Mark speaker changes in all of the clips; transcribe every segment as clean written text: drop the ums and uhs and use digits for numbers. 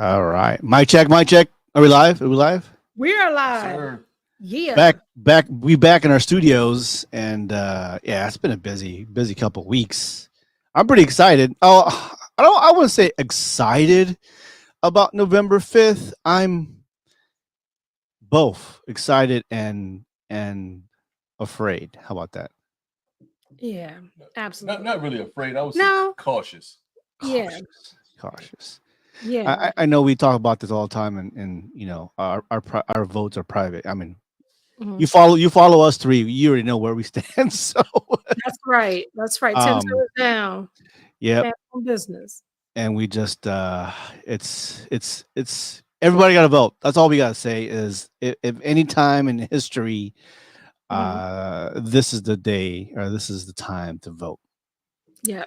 Speaker 1: All right. Mic check, mic check. Are we live? Are we live?
Speaker 2: We are
Speaker 3: Yes,
Speaker 2: live.
Speaker 3: sir.
Speaker 2: Yeah.
Speaker 1: We back in our studios and yeah, it's been a busy couple weeks. I'm pretty excited. Oh, I wouldn't say excited about November 5th. I'm both excited and afraid. How about that?
Speaker 2: Yeah.
Speaker 3: Not
Speaker 2: Absolutely.
Speaker 3: not really afraid. I would say
Speaker 2: No.
Speaker 3: cautious.
Speaker 2: Yeah.
Speaker 1: Cautious. Cautious.
Speaker 2: Yeah.
Speaker 1: I know we talk about this all the time and you know, our votes are private. I mean,
Speaker 2: Mhm.
Speaker 1: you follow us three. You already know where we stand. So
Speaker 2: That's right. That's right. 10
Speaker 1: um
Speaker 2: toes down.
Speaker 1: yep.
Speaker 2: Stand on business.
Speaker 1: And we just it's everybody got to vote. That's all we got to say is if any time in history
Speaker 2: Mhm.
Speaker 1: this is the day or this is the time to vote.
Speaker 2: Yeah.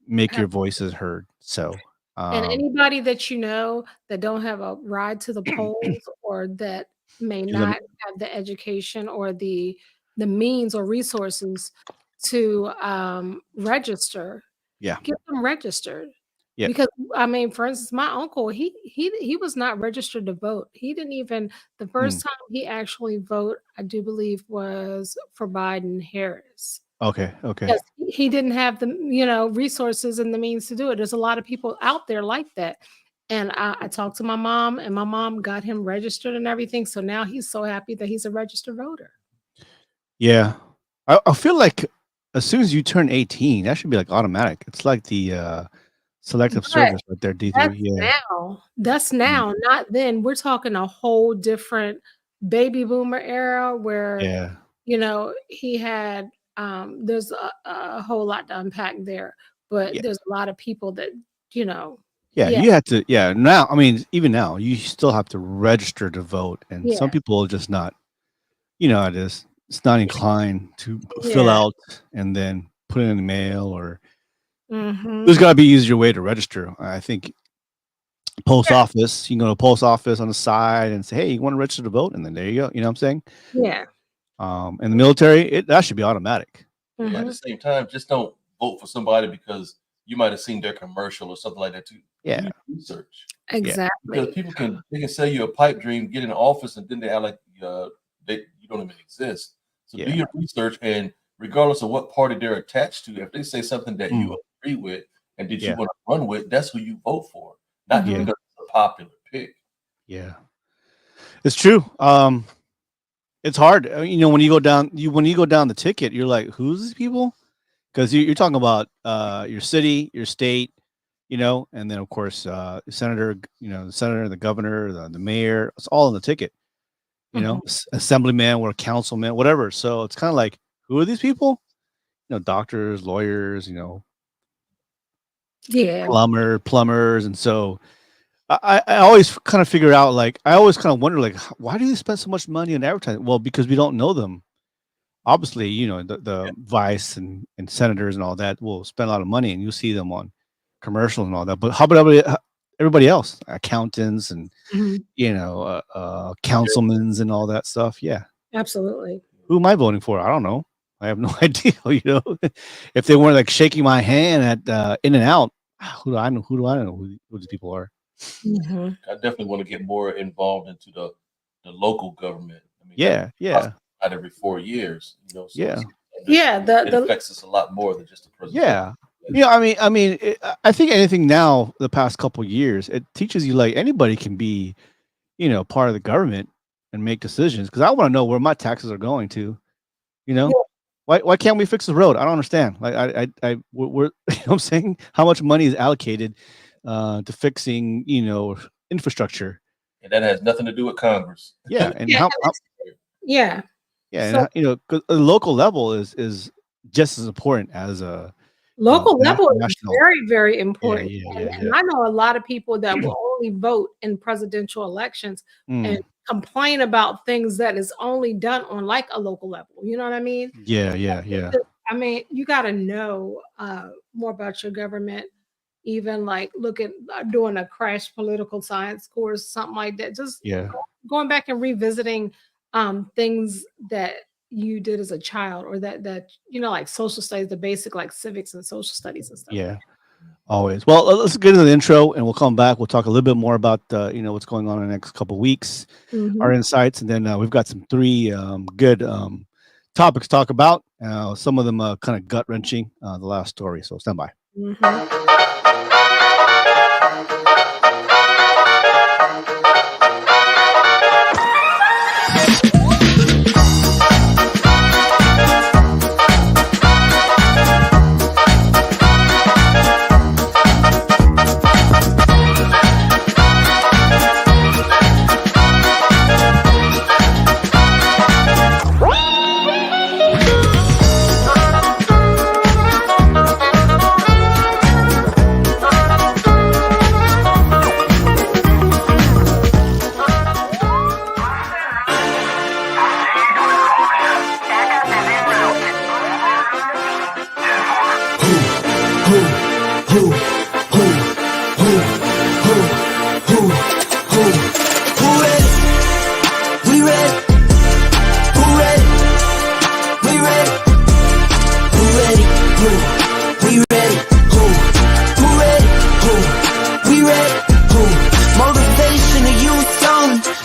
Speaker 1: Make
Speaker 2: Ab-
Speaker 1: your voices heard. So
Speaker 2: And
Speaker 1: um
Speaker 2: anybody that you know that don't have a ride to the polls or that may
Speaker 1: you let me
Speaker 2: not have the education or the means or resources to register,
Speaker 1: yeah.
Speaker 2: get them registered.
Speaker 1: Yeah.
Speaker 2: Because, I mean, for instance, my uncle, he was not registered to vote. He didn't even the
Speaker 1: Mm,
Speaker 2: first time he actually vote, I do believe, was for Biden Harris.
Speaker 1: okay. Okay.
Speaker 2: Because he didn't have the, resources and the means to do it. There's a lot of people out there like that. And I talked to my mom, and my mom got him registered and everything. So now he's so happy that he's a registered voter.
Speaker 1: Yeah. I feel like as soon as you turn 18, that should be like automatic. It's like the selective
Speaker 2: But
Speaker 1: service right there,
Speaker 2: That's
Speaker 1: D3. Yeah.
Speaker 2: now. That's
Speaker 1: Mm,
Speaker 2: now, not then. We're talking a whole different baby boomer era where,
Speaker 1: yeah.
Speaker 2: he had there's a whole lot to unpack there, but
Speaker 1: Yeah.
Speaker 2: there's a lot of people that, you know,
Speaker 1: Yeah,
Speaker 2: yeah,
Speaker 1: you had to. Yeah, now I mean, even now, you still have to register to vote, and
Speaker 2: yeah,
Speaker 1: some people are just not. You know, how it is. It's not inclined to fill
Speaker 2: yeah.
Speaker 1: out and then put it in the mail, or
Speaker 2: Mhm.
Speaker 1: there's got to be easier way to register. I think post
Speaker 2: Yeah,
Speaker 1: office. You can go to post office on the side and say, "Hey, you want to register to vote?" And then there you go. You know what I'm saying?
Speaker 2: yeah.
Speaker 1: In the military, that should be automatic.
Speaker 3: But at
Speaker 2: Mhm.
Speaker 3: the same time, just don't vote for somebody because you might have seen their commercial or something like that. To do
Speaker 1: Yeah,
Speaker 3: your research,
Speaker 1: yeah,
Speaker 3: because
Speaker 2: Exactly.
Speaker 3: people can sell you a pipe dream, get in office, and then they act like you don't even exist. So do
Speaker 1: yeah.
Speaker 3: your research, and regardless of what party they're attached to, if they say something that
Speaker 1: Mm,
Speaker 3: you agree with and that you
Speaker 1: yeah,
Speaker 3: want to run with, that's who you vote for, not just
Speaker 1: yeah,
Speaker 2: Mhm.
Speaker 3: because it's a popular pick.
Speaker 1: yeah. It's true. It's hard. When you go down the ticket, you're like, "Who's these people?" Because you're talking about your city, your state, and then of course senator, the senator, the governor, the mayor. It's all in the ticket.
Speaker 2: Mhm.
Speaker 1: Assemblyman or councilman, whatever. So it's kind of like, who are these people? Doctors, lawyers,
Speaker 2: Yeah.
Speaker 1: plumbers, and so I always kind of figure out like I always kind of wonder like why do they spend so much money on advertising? Well, because we don't know them. Obviously, the vice and senators and all that will spend a lot of money, and you'll see them on commercials and all that. But how about everybody else, accountants and
Speaker 2: Mhm.
Speaker 1: councilmen's and all that stuff? Yeah,
Speaker 2: Absolutely.
Speaker 1: who am I voting for? I don't know. I have no idea. If they weren't like shaking my hand at In and Out, who do I know? Who these people are?
Speaker 2: Mhm.
Speaker 3: I definitely want to get more involved into the local government. I mean, because
Speaker 1: Yeah,
Speaker 3: I
Speaker 1: yeah,
Speaker 3: out every 4 years, so
Speaker 1: yeah,
Speaker 3: it's
Speaker 2: Yeah,
Speaker 3: it affects us a lot more than just the presidential
Speaker 1: yeah.
Speaker 3: election.
Speaker 1: I think anything now the past couple years, it teaches you like anybody can be part of the government and make decisions. Because I want to know where my taxes are going to. You know,
Speaker 2: yeah.
Speaker 1: why can't we fix the road? I don't understand. Like we're you know what I'm saying, how much money is allocated to fixing infrastructure?
Speaker 3: And that has nothing to do with Congress.
Speaker 1: Yeah, and
Speaker 2: Yeah,
Speaker 1: how
Speaker 2: yeah.
Speaker 1: yeah, and
Speaker 2: So
Speaker 1: how, 'cause the local level is just as important as a
Speaker 2: local level is
Speaker 1: national.
Speaker 2: very, very
Speaker 1: Yeah,
Speaker 2: important,
Speaker 1: yeah,
Speaker 2: and
Speaker 1: yeah,
Speaker 2: and
Speaker 1: yeah.
Speaker 2: I know a lot of people that will only vote in presidential elections and
Speaker 1: Mm,
Speaker 2: complain about things that is only done on, like, a local level, you know what I mean?
Speaker 1: yeah, yeah, yeah,
Speaker 2: I mean, you gotta know, more about your government, even, like, doing a crash political science course, something like that, just
Speaker 1: yeah,
Speaker 2: going back and revisiting, things that you did as a child or that like social studies, the basic, like, civics and social studies and stuff like
Speaker 1: yeah.
Speaker 2: that.
Speaker 1: Always. Well, let's get into the intro, and we'll come back. We'll talk a little bit more about what's going on in the next couple of weeks, our
Speaker 2: Mhm.
Speaker 1: insights, and then we've got some three good topics to talk about. Some of them kind of gut wrenching. The last story. So stand by.
Speaker 2: Mhm.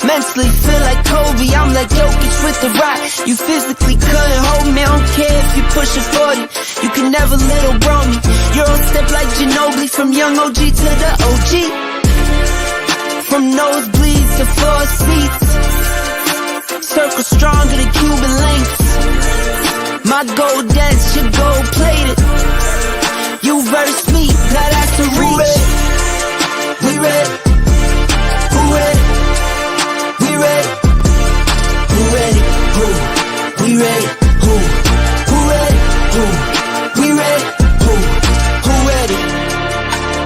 Speaker 4: Mentally feel like Kobe, I'm like Jokic with the rock. You physically couldn't hold me, I don't care if you push a 40. You can never little bro me. Euro step like Ginobili, from young OG to the OG. From nosebleeds to floor seats, circle stronger than Cuban links. My gold dance, your gold plated. You verse me, now that's a reach. We ready, who ready? We ready, who ready, who? We ready, who? Who ready, who? We ready, who ready?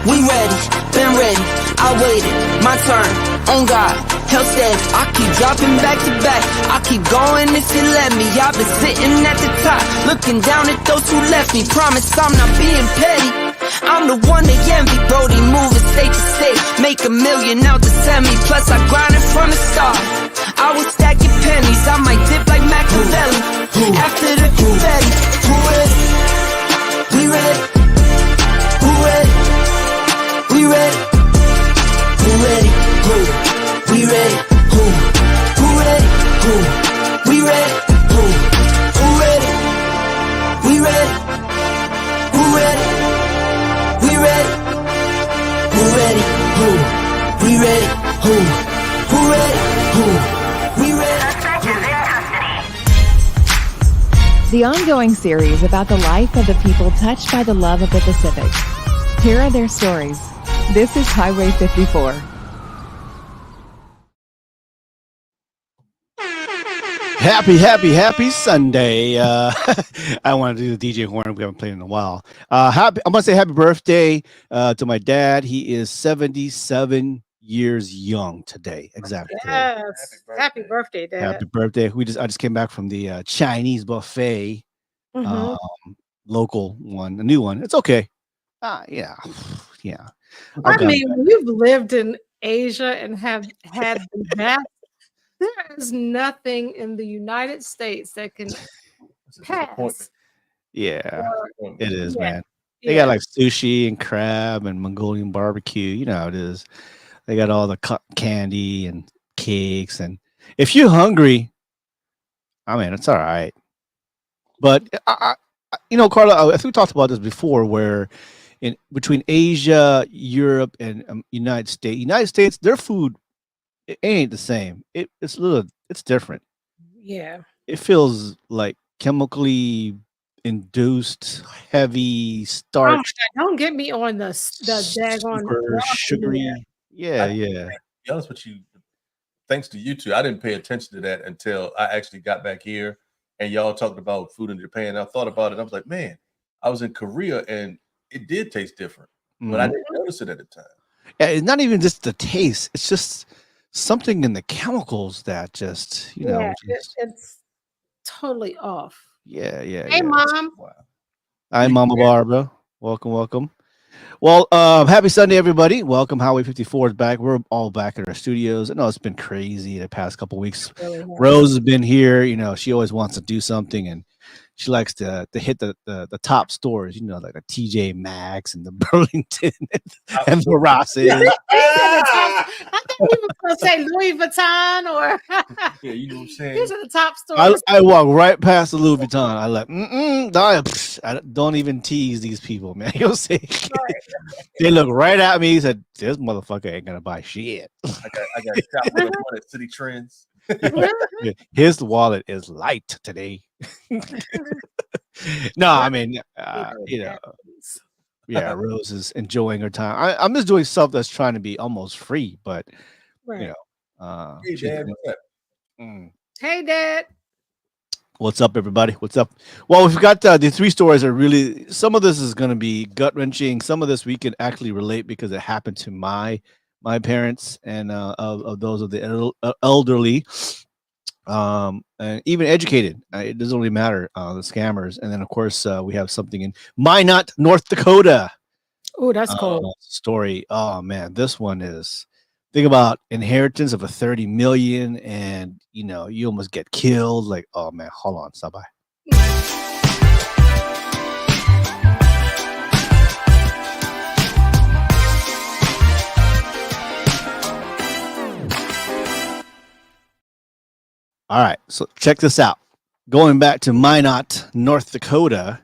Speaker 4: We ready, been ready, I waited, my turn, on God, hell steady. I keep dropping back to back, I keep going if you let me. I've been sitting at the top, looking down at those who left me. Promise I'm not being petty, I'm the one they envy. Brody moving state to state, make $1 million out the semi. Plus I grinding from the start, I was stacking pennies, I might dip like Machiavelli. After the confetti, who ready? We ready, who ready? We ready, who ready? Who? We ready, who? Who ready? Who? We ready, who? Who ready? We ready, who ready? We ready, who ready? Who? We ready, who? Who ready? Who? We ready.
Speaker 5: The ongoing series about the life of the people touched by the love of the Pacific. Here are their stories. This is Highway 54.
Speaker 1: Happy Sunday. I want to do the DJ horn. We haven't played in a while. I'm going to say happy birthday to my dad. He is 77 years young today. Exactly. Today.
Speaker 2: Yes. Happy birthday, Dad.
Speaker 1: Happy birthday. I just came back from the Chinese buffet,
Speaker 2: Mhm.
Speaker 1: local one, a new one. It's okay. Yeah. Yeah.
Speaker 2: I mean, when you've lived in Asia and have had the best, there is nothing in the United States that can pass.
Speaker 1: Yeah, it is,
Speaker 2: Yeah,
Speaker 1: man. They got
Speaker 2: yeah.
Speaker 1: like sushi and crab and Mongolian barbecue. You know how it is. They got all the candy and cakes. And if you're hungry, I mean, it's all right. But Carla, I think we talked about this before, where in between Asia, Europe, and United States, their food it ain't the same. It's different.
Speaker 2: Yeah.
Speaker 1: It feels like chemically induced, heavy
Speaker 2: Oh my
Speaker 1: starch,
Speaker 2: God, don't get me on the daggone
Speaker 1: super
Speaker 2: ramen here.
Speaker 1: sugary. Yeah, yeah.
Speaker 3: To be honest with you, thanks to you two, I didn't pay attention to that until I actually got back here and y'all talked about food in Japan. I thought about it. I was like, man, I was in Korea and it did taste different, but I
Speaker 1: Mhm.
Speaker 3: didn't notice it at the time.
Speaker 1: Yeah, it's not even just the taste. It's just something in the chemicals that just,
Speaker 2: Yeah,
Speaker 1: just
Speaker 2: it's totally off.
Speaker 1: yeah, yeah,
Speaker 2: Hey,
Speaker 1: yeah.
Speaker 2: Mom.
Speaker 3: Wow.
Speaker 1: Hi, Mama Barbara. Welcome. Well, happy Sunday, everybody. Welcome. Highway 54 is back. We're all back in our studios. I know it's been crazy the past couple weeks.
Speaker 2: Really has.
Speaker 1: Rose has been here. She always wants to do something, and she likes to hit the top stores, you know, like the TJ Maxx and the Burlington and the Rosses.
Speaker 2: He said the top. I thought he was gonna say Louis Vuitton or
Speaker 3: Yeah, you know what I'm saying?
Speaker 2: these are the top
Speaker 1: I,
Speaker 2: stores.
Speaker 1: I walk right past the Louis Vuitton. I like, I don't even tease these people, man. You'll see. They look right at me. Said, "This motherfucker ain't gonna buy shit."
Speaker 3: I got shot with one at City Trends.
Speaker 1: His wallet is light today. No, I mean, you know, yeah, Rose is enjoying her time. I'm just doing stuff that's trying to be almost free, but
Speaker 2: Right.
Speaker 1: you know,
Speaker 3: Hey, Dad, what's up?
Speaker 2: Hey, Dad.
Speaker 1: What's up, everybody? What's up? Well, we've got the three stories are really. Some of this is going to be gut wrenching. Some of this we can actually relate because it happened to my parents and of those of the elderly, and even educated. It doesn't really matter. The scammers, and then of course we have something in Minot, North Dakota.
Speaker 2: Oh, that's cool.
Speaker 1: Story. Oh man, this one is. Think about inheritance of a 30 million, and you know you almost get killed. Like, oh man, hold on, stop by. All right, so check this out. Going back to Minot, North Dakota,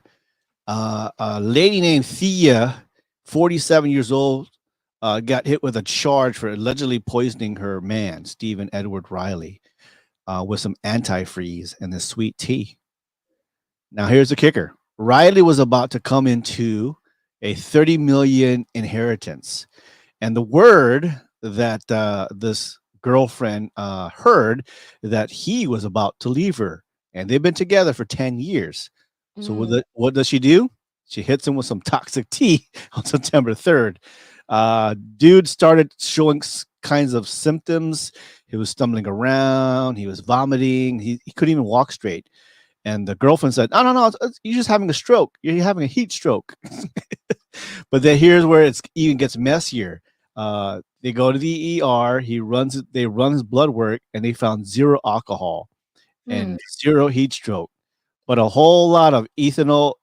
Speaker 1: a lady named Thea, 47 years old, got hit with a charge for allegedly poisoning her man, Stephen Edward Riley, with some antifreeze and this sweet tea. Now, here's the kicker. Riley was about to come into a 30 million inheritance. And the word that this girlfriend heard that he was about to leave her. And they've been together for 10 years. So what does she do? She hits him with some toxic tea on September 3rd. Dude started showing kinds of symptoms. He was stumbling around. He was vomiting. He couldn't even walk straight. And the girlfriend said, no, you're just having a stroke. You're having a heat stroke. But then here's where it even gets messier. They go to the ER. They run his blood work, and they found 0 alcohol and 0 heat stroke, but a whole lot of ethylene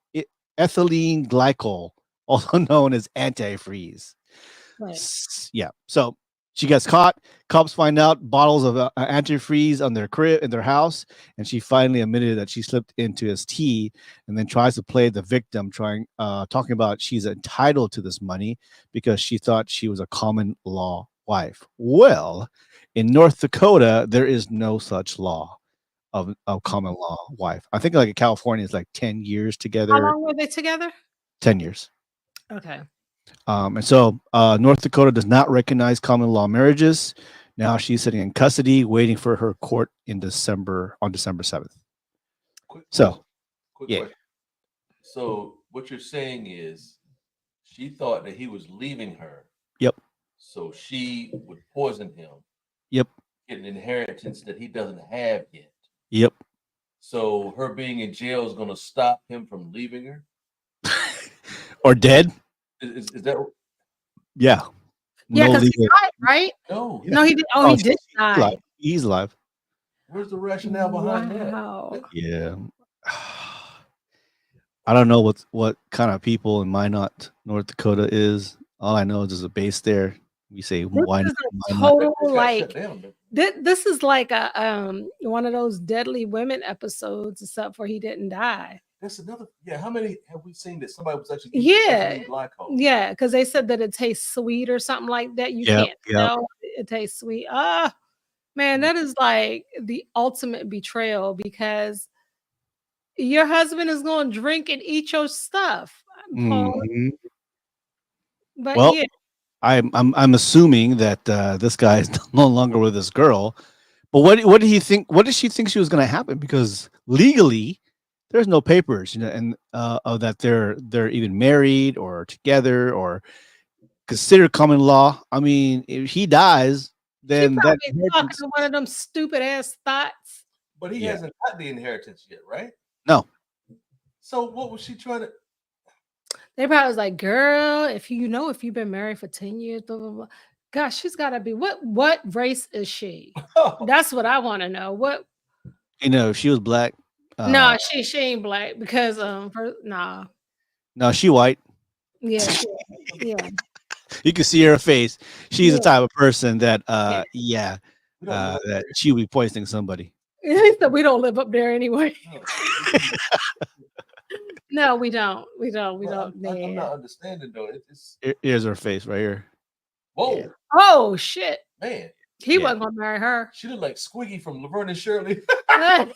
Speaker 1: glycol, also known as antifreeze. Right. Yeah. So she gets caught. Cops find out bottles of antifreeze on their crib in their house, and she finally admitted that she slipped into his tea, and then tries to play the victim, talking about she's entitled to this money because she thought she was a common law wife. Well, in North Dakota, there is no such law of common law wife. I think like in California, it's like 10 years together.
Speaker 2: How long were they together?
Speaker 1: 10 years.
Speaker 2: Okay.
Speaker 1: And so North Dakota does not recognize common law marriages. Now she's sitting in custody, waiting for her court on December 7th.
Speaker 3: Quick
Speaker 1: yeah.
Speaker 3: question. So what you're saying is she thought that he was leaving her.
Speaker 1: Yep.
Speaker 3: So she would poison him.
Speaker 1: Yep.
Speaker 3: Get an inheritance that he doesn't have yet.
Speaker 1: Yep. So
Speaker 3: her being in jail is going to stop him from leaving her?
Speaker 1: Or dead?
Speaker 3: Is that?
Speaker 1: Yeah.
Speaker 2: Yeah, because he died, right?
Speaker 3: No.
Speaker 2: No, he did. Oh, he did die.
Speaker 1: He's alive.
Speaker 3: Where's the rationale behind that?
Speaker 1: Yeah. I don't know what kind of people in Minot, North Dakota is. All I know is there's a base there. We say why not?
Speaker 2: Total like this is like a one of those deadly women episodes, except for he didn't die.
Speaker 3: That's another. Yeah, how many have we seen that somebody was actually?
Speaker 2: Yeah, because they said that it tastes sweet or something like that. You can't tell it tastes sweet. Man, that is like the ultimate betrayal because your husband is going to drink and eat your stuff.
Speaker 1: Mm-hmm.
Speaker 2: But
Speaker 1: well,
Speaker 2: yeah.
Speaker 1: I'm assuming that this guy is no longer with this girl. But what did he think? What did she think she was going to happen? Because legally, there's no papers, and that they're even married or together or considered common law. I mean, if he dies, then that
Speaker 2: talking to one of them stupid ass thoughts.
Speaker 3: But he hasn't got the inheritance yet, right?
Speaker 1: No.
Speaker 3: So what was she trying to?
Speaker 2: They probably was like, girl, if you've been married for 10 years, blah, blah, blah. Gosh, she's got to be, what race is she? That's what I want to know. What?
Speaker 1: If she was black,
Speaker 2: No, she ain't black because nah.
Speaker 1: No, she white.
Speaker 2: Yeah, yeah,
Speaker 1: You can see her face. She's the
Speaker 2: yeah,
Speaker 1: type of person that
Speaker 2: yeah.
Speaker 3: We don't live
Speaker 1: that
Speaker 3: there.
Speaker 1: she would be poisoning somebody.
Speaker 2: So we don't live up there anyway.
Speaker 3: No.
Speaker 2: No, we don't. We don't. We
Speaker 3: But
Speaker 2: don't.
Speaker 3: I'm
Speaker 2: Yeah.
Speaker 3: not understanding though. It's
Speaker 1: Here's her face right here.
Speaker 3: whoa,
Speaker 1: Yeah.
Speaker 2: Oh shit.
Speaker 3: man.
Speaker 2: He
Speaker 1: Yeah.
Speaker 2: wasn't gonna marry her.
Speaker 3: She looked like Squiggy from Laverne and Shirley.
Speaker 2: I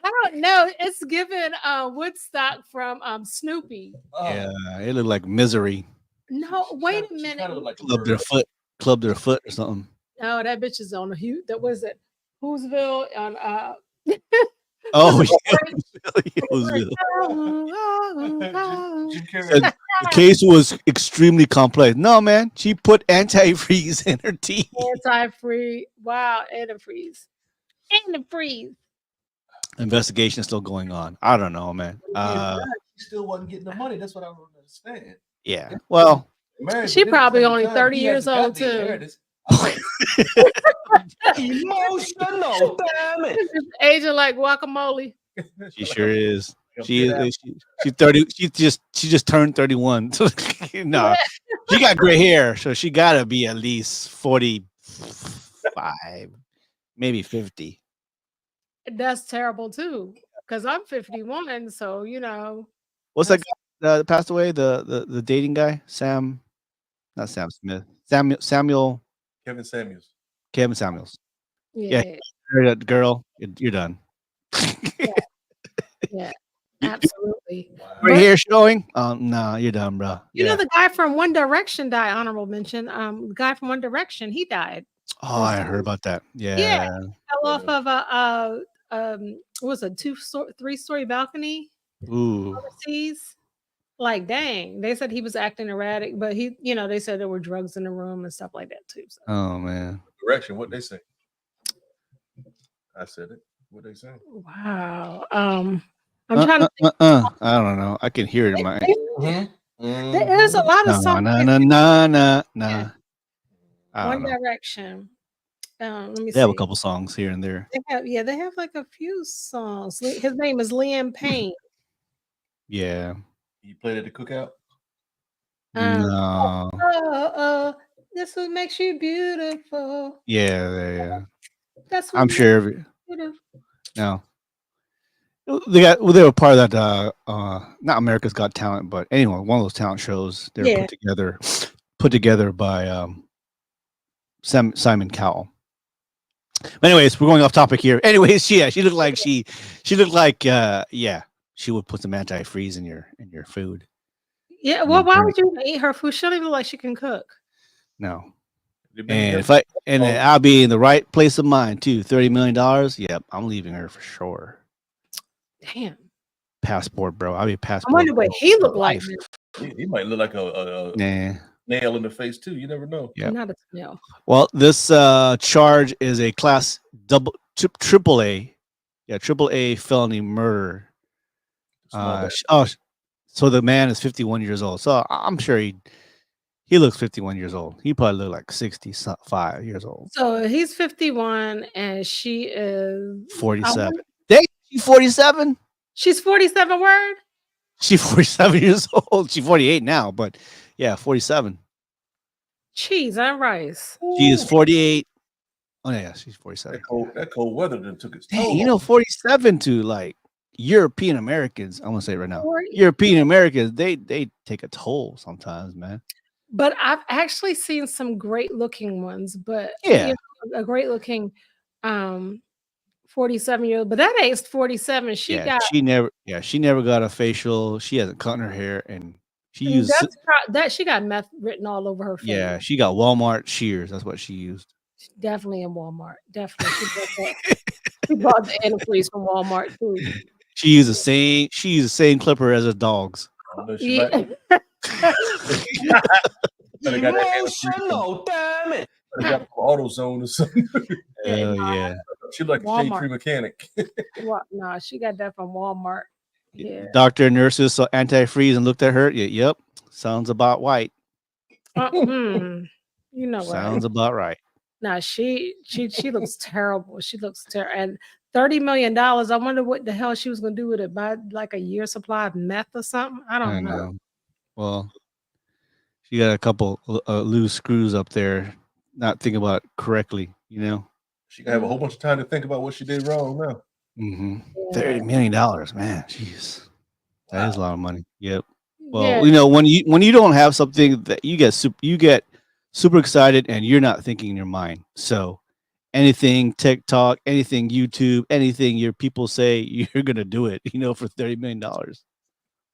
Speaker 2: don't know. It's given Woodstock from Snoopy.
Speaker 1: Yeah, it looked like Misery.
Speaker 2: No, wait a
Speaker 3: She
Speaker 2: minute.
Speaker 3: kind of like a
Speaker 1: Clubbed
Speaker 3: bird.
Speaker 1: her foot or something.
Speaker 2: No, that bitch is on the that was it. Who'sville on
Speaker 1: Oh,
Speaker 2: was
Speaker 1: yeah.
Speaker 2: it
Speaker 1: Roseville.
Speaker 3: Jim
Speaker 1: Said
Speaker 3: Carrey.
Speaker 1: the case was extremely complex. No, man, she put antifreeze in her tea.
Speaker 2: anti-free. Wow, antifreeze. Antifreeze.
Speaker 1: Investigation is still going on. I don't know, man.
Speaker 3: She still wasn't getting the money. That's what I don't understand.
Speaker 1: Yeah. Well,
Speaker 3: Married,
Speaker 2: She
Speaker 3: but then at the
Speaker 2: probably
Speaker 3: same
Speaker 2: only
Speaker 3: time,
Speaker 2: 30
Speaker 3: he
Speaker 2: years
Speaker 3: hasn't got
Speaker 2: old,
Speaker 3: the
Speaker 2: too.
Speaker 3: inheritance. I'm like,
Speaker 6: Emotional, damn it.
Speaker 2: Aging like guacamole.
Speaker 1: she sure is.
Speaker 3: Come
Speaker 1: She
Speaker 3: get out.
Speaker 1: is. She 30. She just turned 31. No, she got gray hair, so she gotta be at least 45, maybe 50.
Speaker 2: That's terrible too. Because I'm 51, so you know.
Speaker 1: What's that guy that passed away? The dating guy, not Sam Smith. Samuel
Speaker 3: Kevin Samuels.
Speaker 1: Kevin Samuels.
Speaker 2: Yeah,
Speaker 1: Yeah, girl, you're done.
Speaker 2: yeah, absolutely.
Speaker 1: Gray
Speaker 2: But
Speaker 1: hair showing? No, you're done, bro.
Speaker 2: you know,
Speaker 1: Yeah.
Speaker 2: the guy from One Direction died. Honorable mention. The guy from One Direction, he died.
Speaker 1: Oh, I heard about that.
Speaker 2: Yeah,
Speaker 1: Yeah.
Speaker 2: fell off of what was it, 3-story balcony
Speaker 1: Ooh.
Speaker 2: overseas. Like, dang, they said he was acting erratic, but he, you know, they said there were drugs in the room and stuff like that too. So.
Speaker 1: Oh man.
Speaker 3: Direction. What they say? I said it. What they say?
Speaker 2: Wow. I'm trying to think.
Speaker 1: I don't know. I can hear it in my.
Speaker 2: There's a lot of
Speaker 1: No,
Speaker 2: songs.
Speaker 1: no. I
Speaker 2: One
Speaker 1: don't know.
Speaker 2: Direction. Let me
Speaker 1: They
Speaker 2: see.
Speaker 1: have a couple songs here and there.
Speaker 2: They have like a few songs. His name is Liam Payne.
Speaker 1: Yeah.
Speaker 3: You played at the cookout?
Speaker 1: No.
Speaker 2: This what makes you beautiful.
Speaker 1: Yeah.
Speaker 2: That's what
Speaker 1: I'm
Speaker 2: makes
Speaker 1: sure.
Speaker 2: you beautiful.
Speaker 1: No. They were part of that not America's Got Talent, but anyway, one of those talent shows. They were
Speaker 2: Yeah.
Speaker 1: put together by Simon Cowell. But anyways, we're going off topic here. Anyways, she looked like she would put some antifreeze in your food.
Speaker 2: Yeah,
Speaker 1: And
Speaker 2: well,
Speaker 1: then
Speaker 2: why
Speaker 1: burn
Speaker 2: would you eat her food? She don't even look like she can cook.
Speaker 1: No.
Speaker 3: They've been
Speaker 1: And
Speaker 3: together-
Speaker 1: I'll be in the right place of mind too. $30 million. Yep, I'm leaving her for sure.
Speaker 2: Damn.
Speaker 1: Passport, bro. I'll be a
Speaker 2: I
Speaker 1: passport.
Speaker 2: wonder what
Speaker 1: bro
Speaker 2: he
Speaker 1: for
Speaker 2: looked like.
Speaker 1: life.
Speaker 3: he might look like a
Speaker 1: Nah.
Speaker 3: nail in the face too. You never know.
Speaker 1: Yep.
Speaker 2: Not a smell.
Speaker 1: Well, this charge is a class triple A. Yeah, triple A felony murder.
Speaker 3: Small bag.
Speaker 1: So the man is 51 years old. So I'm sure he looks 51 years old. He probably look like 65 years old.
Speaker 2: So he's 51 and she is
Speaker 1: 47. Dang, she's 47.
Speaker 2: She's 47 word.
Speaker 1: She's 47 years old. She's 48 now, but yeah, 47.
Speaker 2: Cheese and rice.
Speaker 1: She is 48. Oh yeah, she's 47.
Speaker 3: That cold weather done took its
Speaker 1: Dang,
Speaker 3: toll.
Speaker 1: you know, 47 to like European Americans. I'm gonna say it right now.
Speaker 2: 40.
Speaker 1: European Americans, they take a toll sometimes, man.
Speaker 2: But I've actually seen some great looking ones, but
Speaker 1: Yeah.
Speaker 2: you know, a great looking 47-year-old. But that age 47, she got
Speaker 1: she never got a facial. She hasn't cut her hair, and she used
Speaker 2: that she got meth written all over her face.
Speaker 1: yeah, she got Walmart shears. That's what she used.
Speaker 2: Definitely in Walmart. Definitely. She bought the antifreeze from Walmart too.
Speaker 1: She used the same clipper as her dogs.
Speaker 3: I don't know, she
Speaker 2: Yeah.
Speaker 3: might- Better got that
Speaker 6: Emotional, damn it.
Speaker 3: got AutoZone or something.
Speaker 1: Oh yeah.
Speaker 3: She like a
Speaker 2: Walmart.
Speaker 3: shade-free mechanic.
Speaker 2: No, she got that from Walmart. Yeah.
Speaker 1: Doctor and nurses saw antifreeze and looked at her. Yep. Sounds about white.
Speaker 2: You know what?
Speaker 1: Sounds about right.
Speaker 2: No, she looks terrible. She looks terrible. And $30 million. I wonder what the hell she was going to do with it. Buy like a year supply of meth or something. I
Speaker 1: I
Speaker 2: don't
Speaker 1: don't
Speaker 2: know.
Speaker 1: know. Well, she got a couple loose screws up there, not thinking about it correctly, you know.
Speaker 3: She gonna have a whole bunch of time to think about what she did wrong now.
Speaker 1: Mm-hmm.
Speaker 2: Yeah.
Speaker 1: $30 million, man. Jeez, that is a lot of money. Yep. Well,
Speaker 2: Yeah.
Speaker 1: you know, when you don't have something that you get super excited and you're not thinking in your mind. So anything TikTok, anything YouTube, anything your people say, you're gonna do it, you know, for $30 million.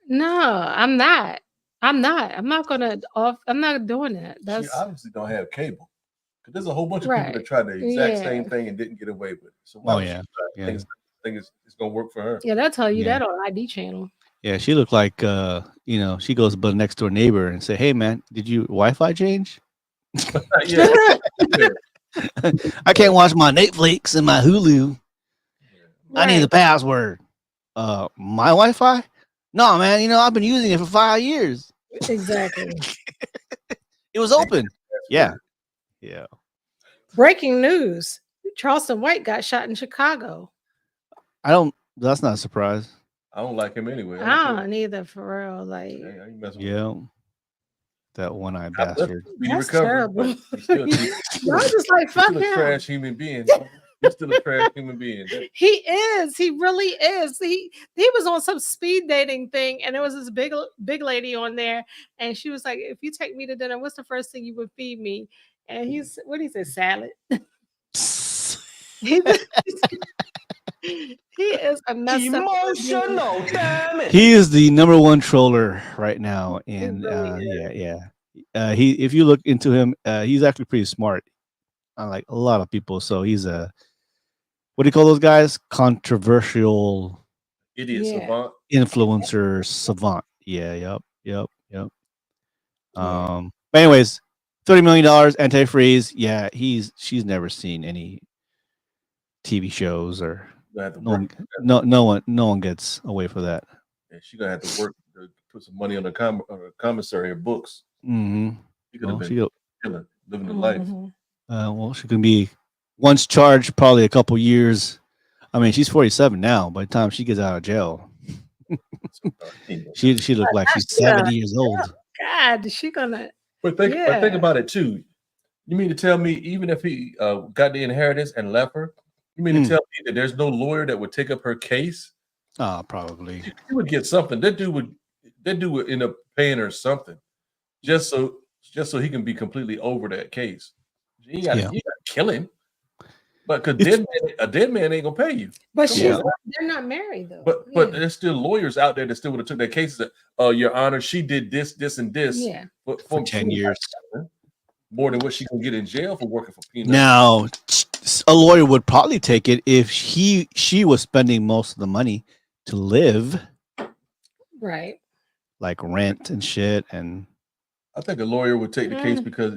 Speaker 2: No, I'm not. I'm not gonna off. I'm not doing that.
Speaker 3: She
Speaker 2: That's
Speaker 3: obviously don't have cable. Because there's a whole bunch of people
Speaker 2: right.
Speaker 3: that tried the exact
Speaker 2: Yeah.
Speaker 3: same thing and didn't get away with it. So why
Speaker 1: Oh
Speaker 3: would she
Speaker 1: yeah,
Speaker 3: try?
Speaker 1: yeah,
Speaker 3: Think it's gonna work for her.
Speaker 2: Yeah, they'll tell you
Speaker 1: yeah,
Speaker 2: that on ID channel.
Speaker 1: yeah. She looked like you know, she goes to the next door neighbor and say, "Hey man, did you Wi-Fi change?
Speaker 3: Yeah. Yeah.
Speaker 1: I can't watch my Netflix and my Hulu. I need
Speaker 2: Right.
Speaker 1: the password. My Wi-Fi? No, man. You know, I've been using it for 5 years.
Speaker 2: Exactly.
Speaker 1: It was open. Yeah, yeah.
Speaker 2: Breaking news: Charleston White got shot in Chicago.
Speaker 1: I don't. That's not a surprise.
Speaker 3: I don't like him anyway.
Speaker 2: I don't either, for real. Like,
Speaker 3: I ain't messing with him.
Speaker 1: Yeah, that one-eyed
Speaker 3: God bless him.
Speaker 1: bastard.
Speaker 3: Speedy
Speaker 2: that's
Speaker 3: recovery,
Speaker 2: terrible.
Speaker 3: but he's still,
Speaker 2: Y'all just like
Speaker 3: he's
Speaker 2: fuck
Speaker 3: still a
Speaker 2: him.
Speaker 3: trash human being. He's still a trash human being.
Speaker 2: He is. He really is. He was on some speed dating thing, and there was this big lady on there, and she was like, "If you take me to dinner, what's the first thing you would feed me?" And he's what did he say? Salad. He is a messed up human being.
Speaker 6: Emotional, damn it.
Speaker 1: He is the number one troller right now, and
Speaker 2: really
Speaker 1: yeah. He, if you look into him, he's actually pretty smart, unlike a lot of people. So he's a, what do you call those guys? Controversial
Speaker 3: Idiot
Speaker 2: Yeah.
Speaker 3: savant.
Speaker 1: influencer savant. Yeah, yep.
Speaker 3: Yeah.
Speaker 1: But anyways, $30 million antifreeze. Yeah, she's never seen any TV shows or
Speaker 3: Gonna have to
Speaker 1: no
Speaker 3: work.
Speaker 1: one, no one gets away for that.
Speaker 3: Yeah, she's gonna have to work to put some money on the commissary of books.
Speaker 1: Mm-hmm.
Speaker 3: She could have
Speaker 1: Well,
Speaker 3: been killing, living the life.
Speaker 2: Mhm.
Speaker 1: well, she can be once charged, probably a couple years. I mean, she's 47 now. By the time she gets out of jail, she looked like she's 70 years old.
Speaker 2: God, is she gonna?
Speaker 3: But think
Speaker 2: Yeah.
Speaker 3: about it too. You mean to tell me even if he got the inheritance and left her, you mean to tell me that there's no lawyer that would take up her case?
Speaker 1: Probably.
Speaker 3: She would get something. That dude would end up paying her something just so he can be completely over that case. You got to kill him. But because a dead man ain't gonna pay you.
Speaker 2: But
Speaker 3: Come on.
Speaker 2: they're not married though.
Speaker 3: But there's still lawyers out there that still would have took their cases that, Your Honor, she did this, this, and this
Speaker 2: yeah.
Speaker 1: For 10 years.
Speaker 3: More than what she can get in jail for working for peanuts.
Speaker 1: Now, a lawyer would probably take it if she was spending most of the money to live,
Speaker 2: Right.
Speaker 1: like rent and shit. And
Speaker 3: I think a lawyer would take the case because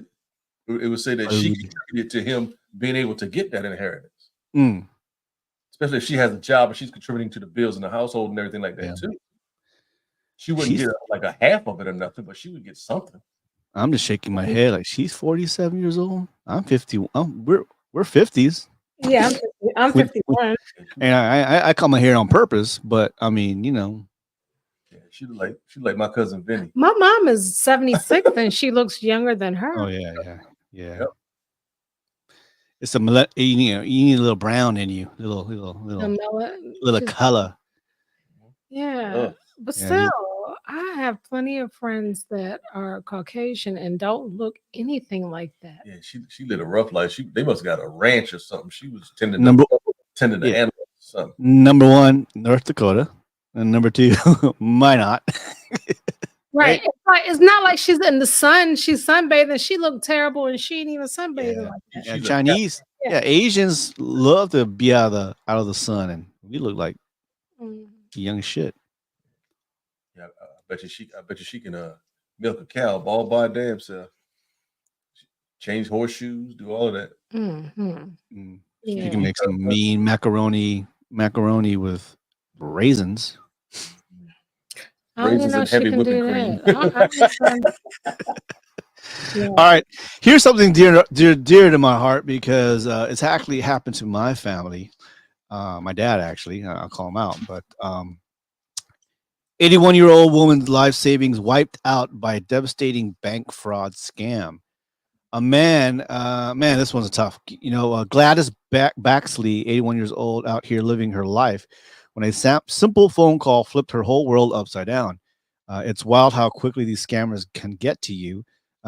Speaker 3: it would say that she contributed to him being able to get that inheritance. Especially if she has a job and she's contributing to the bills in the household and everything like that too. She wouldn't get like a half of it or nothing, but she would get something.
Speaker 1: I'm just shaking my head like she's 47 years old. I'm 50. We're 50s.
Speaker 2: Yeah, I'm 51.
Speaker 1: And I cut my hair on purpose, but I mean, you know.
Speaker 3: Yeah, she like my cousin Vinny.
Speaker 2: My mom is 76 and she looks younger than her.
Speaker 1: Oh yeah.
Speaker 3: Yep.
Speaker 1: It's you need a little brown in you, little color.
Speaker 2: Yeah, but
Speaker 1: Yeah,
Speaker 2: still, I have plenty of friends that are Caucasian and don't look anything like that.
Speaker 3: Yeah, she lived a rough life. They must have got a ranch or something. She was tending to animals or something.
Speaker 1: Number one, North Dakota, and number two, Minot.
Speaker 2: Right. It's not like she's in the sun. She's sunbathing. She looked terrible and she ain't even sunbathing like that.
Speaker 1: Yeah, Chinese. Yeah, Asians love to be out of the sun, and we look like young shit.
Speaker 3: Yeah, I bet you she can milk a cow all by her damn self. Change horseshoes, do all of that.
Speaker 1: You can make some mean macaroni with raisins.
Speaker 3: Raisins and heavy whipping cream.
Speaker 1: All right, here's something dear to my heart because it's actually happened to my family. my dad actually. I'll call him out, but 81-year-old woman's life savings wiped out by a devastating bank fraud scam. A man, this one's tough. Gladys Baxley, 81 years old, out here living her life when a simple phone call flipped her whole world upside down. It's wild how quickly these scammers can get to you.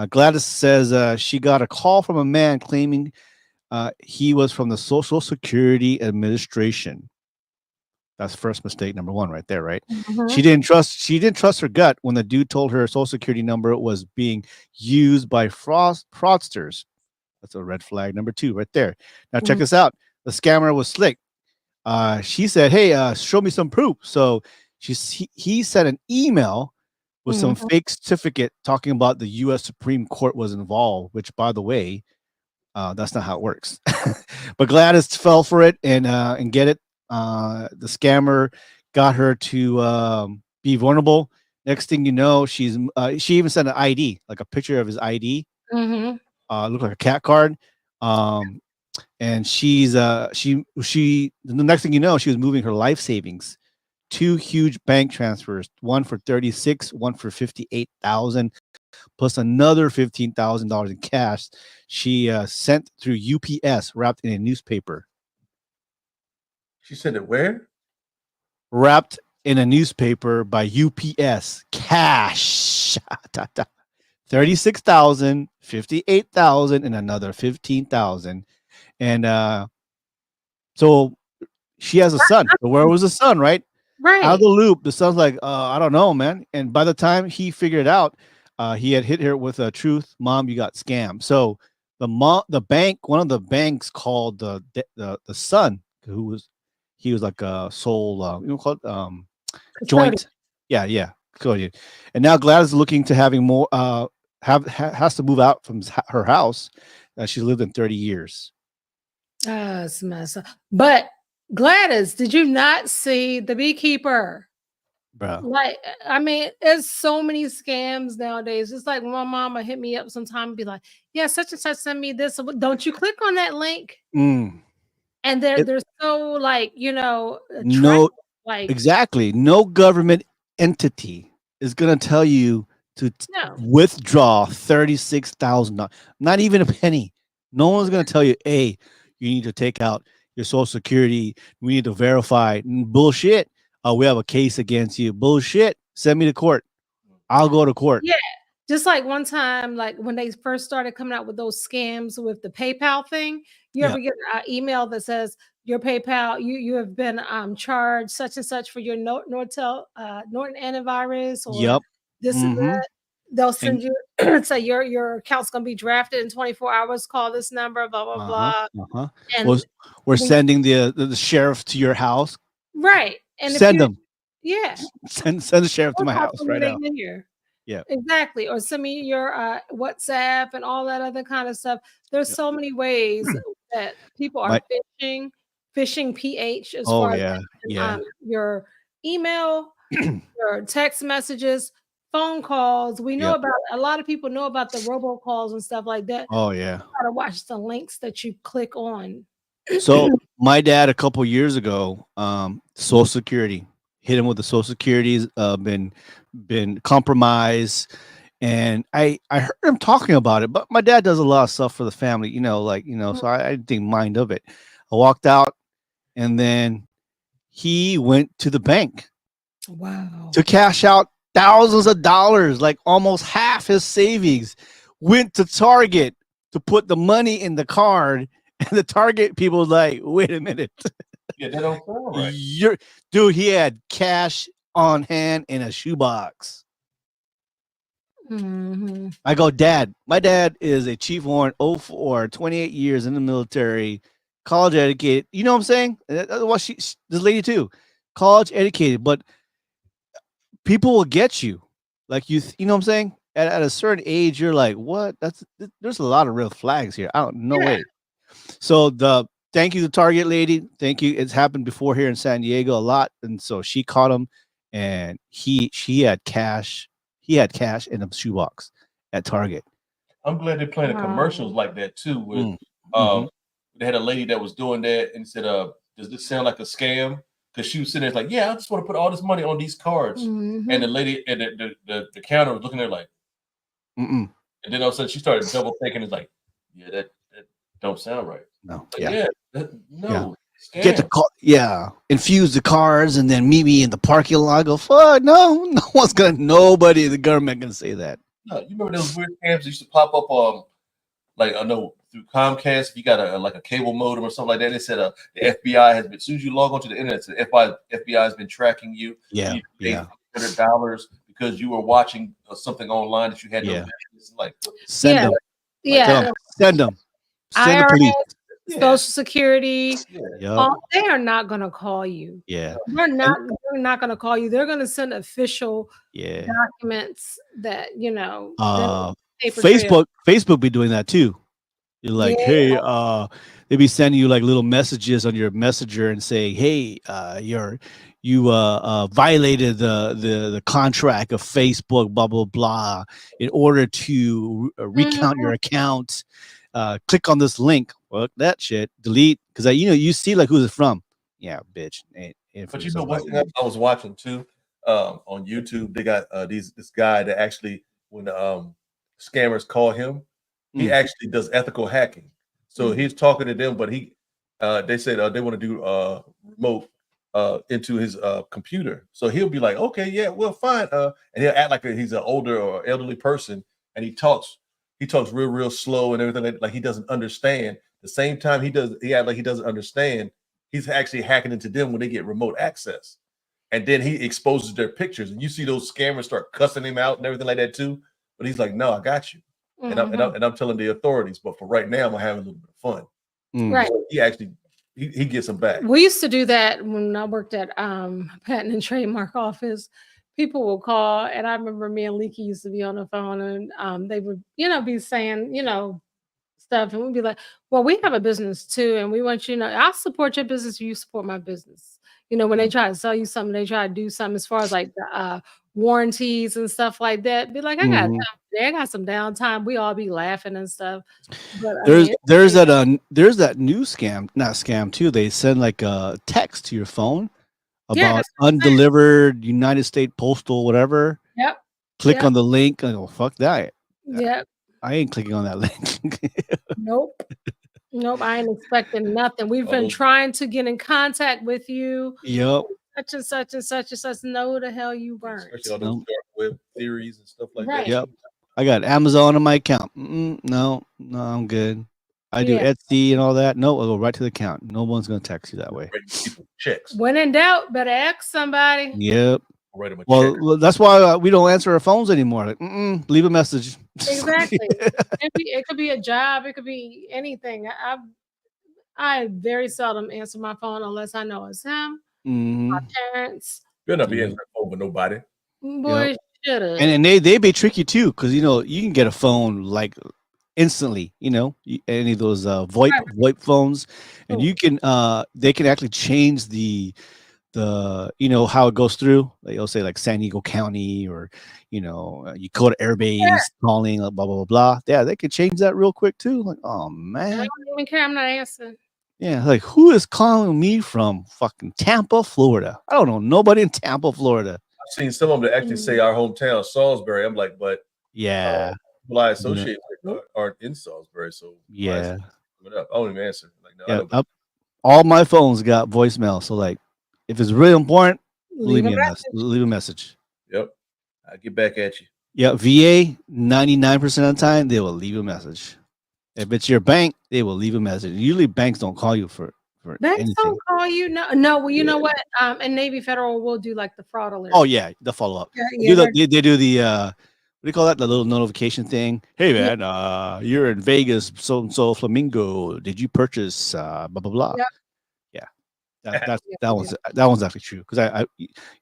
Speaker 1: Gladys says she got a call from a man claiming he was from the Social Security Administration. That's first mistake number one right there, right? She
Speaker 2: Mhm.
Speaker 1: didn't trust her gut when the dude told her social security number was being used by fraudsters. That's a red flag number two right there. Now check
Speaker 2: Mhm.
Speaker 1: this out. The scammer was slick. She said, "Hey, show me some proof." So he sent an email with some
Speaker 2: Mhm.
Speaker 1: fake certificate talking about the U.S. Supreme Court was involved, which, by the way, that's not how it works. But Gladys fell for it and get it. The scammer got her to be vulnerable. Next thing you know, she even sent an ID, like a picture of his ID.
Speaker 2: Mhm.
Speaker 1: Looked like a cat card. Um, and she the next thing you know, she was moving her life savings. Two huge bank transfers, one for 36, one for 58,000, plus another $15,000 in cash. She sent through UPS, wrapped in a newspaper.
Speaker 3: She said it where?
Speaker 1: Wrapped in a newspaper by UPS. Cash. 36,000, 58,000, and another 15,000. And so she has a son. So where was the son, right? Out of
Speaker 2: Right.
Speaker 1: the loop, the son's like, I don't know, man. And by the time he figured it out, he had hit her with a truth, mom, you got scammed. So the bank, one of the banks called the son, he was like a sole, called
Speaker 2: Custodian.
Speaker 1: joint, yeah, custodian. And now Gladys is looking to having more, has to move out from her house that she lived in 30 years,
Speaker 2: It's a mess up. But Gladys, did you not see The Beekeeper?
Speaker 1: bro.
Speaker 2: Like, I mean, there's so many scams nowadays. It's like when my mama hit me up sometime and be like, "Yeah, such and such send me this." Don't you click on that link?
Speaker 1: Mm.
Speaker 2: And
Speaker 1: It,
Speaker 2: they're so like, attractive.
Speaker 1: no,
Speaker 2: Like,
Speaker 1: exactly. No government entity is going to tell you to
Speaker 2: no.
Speaker 1: withdraw $36,000. Not even a penny. No one's going to tell you, "Hey, you need to take out your social security. We need to verify." Bullshit. We have a case against you. Bullshit. Send me to court. I'll go to court.
Speaker 2: Yeah. Just like one time, like when they first started coming out with those scams with the PayPal thing, you
Speaker 1: Yeah.
Speaker 2: ever get an email that says your PayPal, you have been charged such and such for your Norton antivirus or
Speaker 1: Yep.
Speaker 2: this and
Speaker 1: Mm-hmm.
Speaker 2: that. They'll
Speaker 1: And
Speaker 2: send you say your account's gonna be drafted in 24 hours. Call this number, blah blah
Speaker 1: uh-huh.
Speaker 2: blah.
Speaker 1: Uh-huh.
Speaker 2: And
Speaker 1: Was we're
Speaker 2: when
Speaker 1: sending the sheriff to your house.
Speaker 2: right, and if
Speaker 1: Send
Speaker 2: you
Speaker 1: them.
Speaker 2: yeah,
Speaker 1: Send the sheriff to
Speaker 2: or
Speaker 1: my
Speaker 2: talk
Speaker 1: house
Speaker 2: to me when
Speaker 1: right
Speaker 2: they
Speaker 1: now.
Speaker 2: get here.
Speaker 1: Yeah.
Speaker 2: Exactly, or send me your, WhatsApp and all that other kind of stuff. There's
Speaker 1: Yeah.
Speaker 2: so many ways that people are
Speaker 1: My
Speaker 2: phishing PH as
Speaker 1: Oh
Speaker 2: far as,
Speaker 1: yeah. Yeah.
Speaker 2: your email, your text messages, phone calls. We know
Speaker 1: Yep.
Speaker 2: about a lot of people know about the robocalls and stuff like that.
Speaker 1: Oh yeah.
Speaker 2: Gotta watch the links that you click on.
Speaker 1: So my dad a couple years ago, Social Security hit him with the Social Security's been compromised, and I heard him talking about it. But my dad does a lot of stuff for the family, so I didn't mind of it. I walked out, and then he went to the bank
Speaker 2: Wow.
Speaker 1: to cash out thousands of dollars, like almost half his savings. Went to Target to put the money in the card, and the Target people was like, "Wait a minute,
Speaker 3: Yeah, that don't sound right.
Speaker 1: you're dude." He had cash on hand in a shoebox.
Speaker 2: Mhm.
Speaker 1: I go, "Dad, my dad is a chief warrant 04, 28 years in the military, college educated." You know what I'm saying? Well, this lady too, college educated, but people will get you. Like you know what I'm saying? At a certain age, you're like, what? There's a lot of real flags here. I don't no
Speaker 2: Yeah.
Speaker 1: way. So thank you to Target lady. Thank you. It's happened before here in San Diego a lot. And so she caught him and she had cash. He had cash in a shoebox at Target.
Speaker 3: I'm glad they're playing the commercials
Speaker 2: Wow.
Speaker 3: like that too. With
Speaker 1: Mm. Mhm.
Speaker 3: they had a lady that was doing that and said, does this sound like a scam? Because she was sitting there like, yeah, I just want to put all this money on these cards.
Speaker 2: Mhm.
Speaker 3: And the lady at the counter was looking at her like,
Speaker 1: Mm-mm.
Speaker 3: and then all of a sudden she started double thinking. It's like, yeah, that don't sound right.
Speaker 1: No.
Speaker 3: Like,
Speaker 1: Yeah.
Speaker 3: no.
Speaker 1: Get the
Speaker 3: Scam.
Speaker 1: car. Yeah. Infuse the cars and then meet me in the parking lot. I go, fuck, no one's gonna. Nobody in the government gonna say that.
Speaker 3: No, you remember those weird scams that used to pop up like I know through Comcast, if you got a cable modem or something like that, they said the FBI has been, as soon as you log onto the internet, the FBI has been tracking you.
Speaker 1: Yeah,
Speaker 3: You paid
Speaker 1: yeah.
Speaker 3: $100 because you were watching something online that you had no
Speaker 1: Yeah.
Speaker 3: business. Like,
Speaker 1: Send
Speaker 2: Yeah.
Speaker 1: them.
Speaker 2: Yeah.
Speaker 1: Tell 'em. Send them. Send the
Speaker 2: IRS,
Speaker 1: police.
Speaker 3: yeah,
Speaker 2: Social Security,
Speaker 1: Yep.
Speaker 2: they are not going to call you.
Speaker 1: Yeah.
Speaker 2: They're not going to call you. They're going to send official
Speaker 1: Yeah.
Speaker 2: documents that, paper
Speaker 1: Facebook be doing that too. You're like,
Speaker 2: Yeah.
Speaker 1: hey, they be sending you like little messages on your messenger and say, hey, you violated the contract of Facebook, blah blah blah. In order to recount your account, click on this link. Fuck that shit. Delete, because you see like who's it from. Yeah, bitch.
Speaker 3: but you know what I was watching too on YouTube? They got this guy that actually, when scammers call him, he actually does ethical hacking. So he's talking to them, but they said they want to do remote into his computer. So he'll be like, okay, yeah, well, fine. And he'll act like he's an older or elderly person, and he talks real slow and everything, like he doesn't understand. The same time he act like he doesn't understand. He's actually hacking into them when they get remote access. And then he exposes their pictures, and you see those scammers start cussing him out and everything like that too. But he's like, no, I got you. And I'm telling the authorities, but for right now, I'm having a little bit of fun.
Speaker 2: Right.
Speaker 3: So he actually he gets them back.
Speaker 2: We used to do that when I worked at patent and trademark office. People will call, and I remember me and Leaky used to be on the phone, and they would, be saying, stuff, and we'd be like, "Well, we have a business too, and we want you to know I'll support your business if you support my business." When they try to sell you something, they try to do something as far as like the warranties and stuff like that. Be like, I got time today. I got some downtime. We all be laughing and stuff. But
Speaker 1: there's that new scam, not scam too. They send like a text to your phone about undelivered United States postal whatever.
Speaker 2: Yep.
Speaker 1: Click on the link. I go, fuck that.
Speaker 2: Yep.
Speaker 1: I ain't clicking on that link.
Speaker 2: Nope. I ain't expecting nothing. We've been trying to get in contact with you.
Speaker 1: Yep.
Speaker 2: Such and such and such and such. No, the hell you weren't.
Speaker 3: Especially all those dark web theories and stuff like that.
Speaker 1: Yep. I got Amazon on my account. No, I'm good. I do Etsy and all that. No, I'll go right to the account. No one's gonna text you that way.
Speaker 3: Checks.
Speaker 2: When in doubt, better ask somebody.
Speaker 1: Yep.
Speaker 3: Well,
Speaker 1: that's why we don't answer our phones anymore. Like, leave a message.
Speaker 2: Exactly. It could be a job. It could be anything. I very seldom answer my phone unless I know it's him. My parents.
Speaker 3: You'll not be answering the phone with nobody.
Speaker 2: Boy, shut up.
Speaker 1: And they be tricky too, because you can get a phone like instantly. Any of those VoIP phones, and you can they can actually change the how it goes through. Like it'll say like San Diego County or Dakota Air Base calling, blah blah blah blah. Yeah, they could change that real quick too. Like, oh man,
Speaker 2: I don't even care. I'm not answering.
Speaker 1: Yeah, like who is calling me from fucking Tampa, Florida? I don't know nobody in Tampa, Florida.
Speaker 3: I've seen some of them that actually say our hometown, Salisbury. I'm like, but
Speaker 1: yeah,
Speaker 3: people I associate with aren't in Salisbury, so
Speaker 1: yeah.
Speaker 3: I don't even answer. Like, no,
Speaker 1: all my phones got voicemail, so like, if it's really important, leave a message.
Speaker 3: Yep, I'll get back at you.
Speaker 1: Yeah, VA 99% of the time they will leave a message. If it's your bank, they will leave a message. Usually banks don't call you for
Speaker 2: banks
Speaker 1: anything.
Speaker 2: Don't call you. No. Well, you know what? And Navy Federal will do like the fraud alert.
Speaker 1: Oh yeah, the follow up. They do the what do you call that? The little notification thing. Hey man, you're in Vegas, so and so Flamingo. Did you purchase blah blah blah? Yeah. That one's actually true because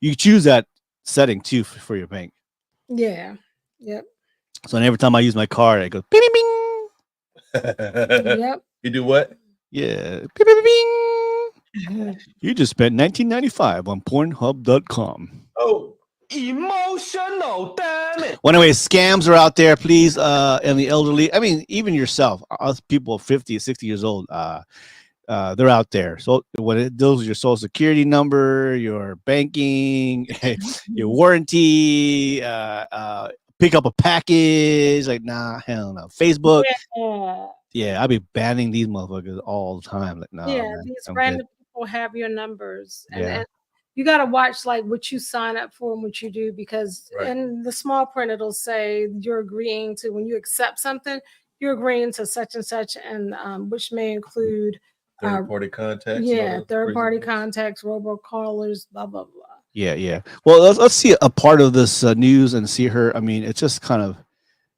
Speaker 1: you choose that setting too for your bank.
Speaker 2: Yeah. Yep.
Speaker 1: So every time I use my card, it goes bing bing bing.
Speaker 2: Yep.
Speaker 3: You do what?
Speaker 1: Yeah. Bing, bing, bing. You just spent $19.95 on Pornhub.com.
Speaker 3: Oh,
Speaker 6: emotional, damn it.
Speaker 1: Well, anyway, scams are out there, please. And the elderly, I mean, even yourself, us people 50, 60 years old, they're out there. So those are your social security number, your banking, your warranty, pick up a package. Like, nah, hell no. Facebook,
Speaker 2: Yeah.
Speaker 1: yeah, I'll be banning these motherfuckers all the time. Like, nah,
Speaker 2: Yeah,
Speaker 1: man,
Speaker 2: these
Speaker 1: I'm good.
Speaker 2: random people have your numbers, and
Speaker 1: Yeah.
Speaker 2: you got to watch like what you sign up for and what you do, because
Speaker 3: Right.
Speaker 2: in the small print it'll say you're agreeing to, when you accept something, you're agreeing to such and such, and which may include
Speaker 3: Third-party contacts. and all
Speaker 2: yeah,
Speaker 3: those
Speaker 2: third party
Speaker 3: crazy things.
Speaker 2: contacts, robocallers, blah blah blah.
Speaker 1: Yeah. Well, let's see a part of this news and see her. I mean, it's just kind of,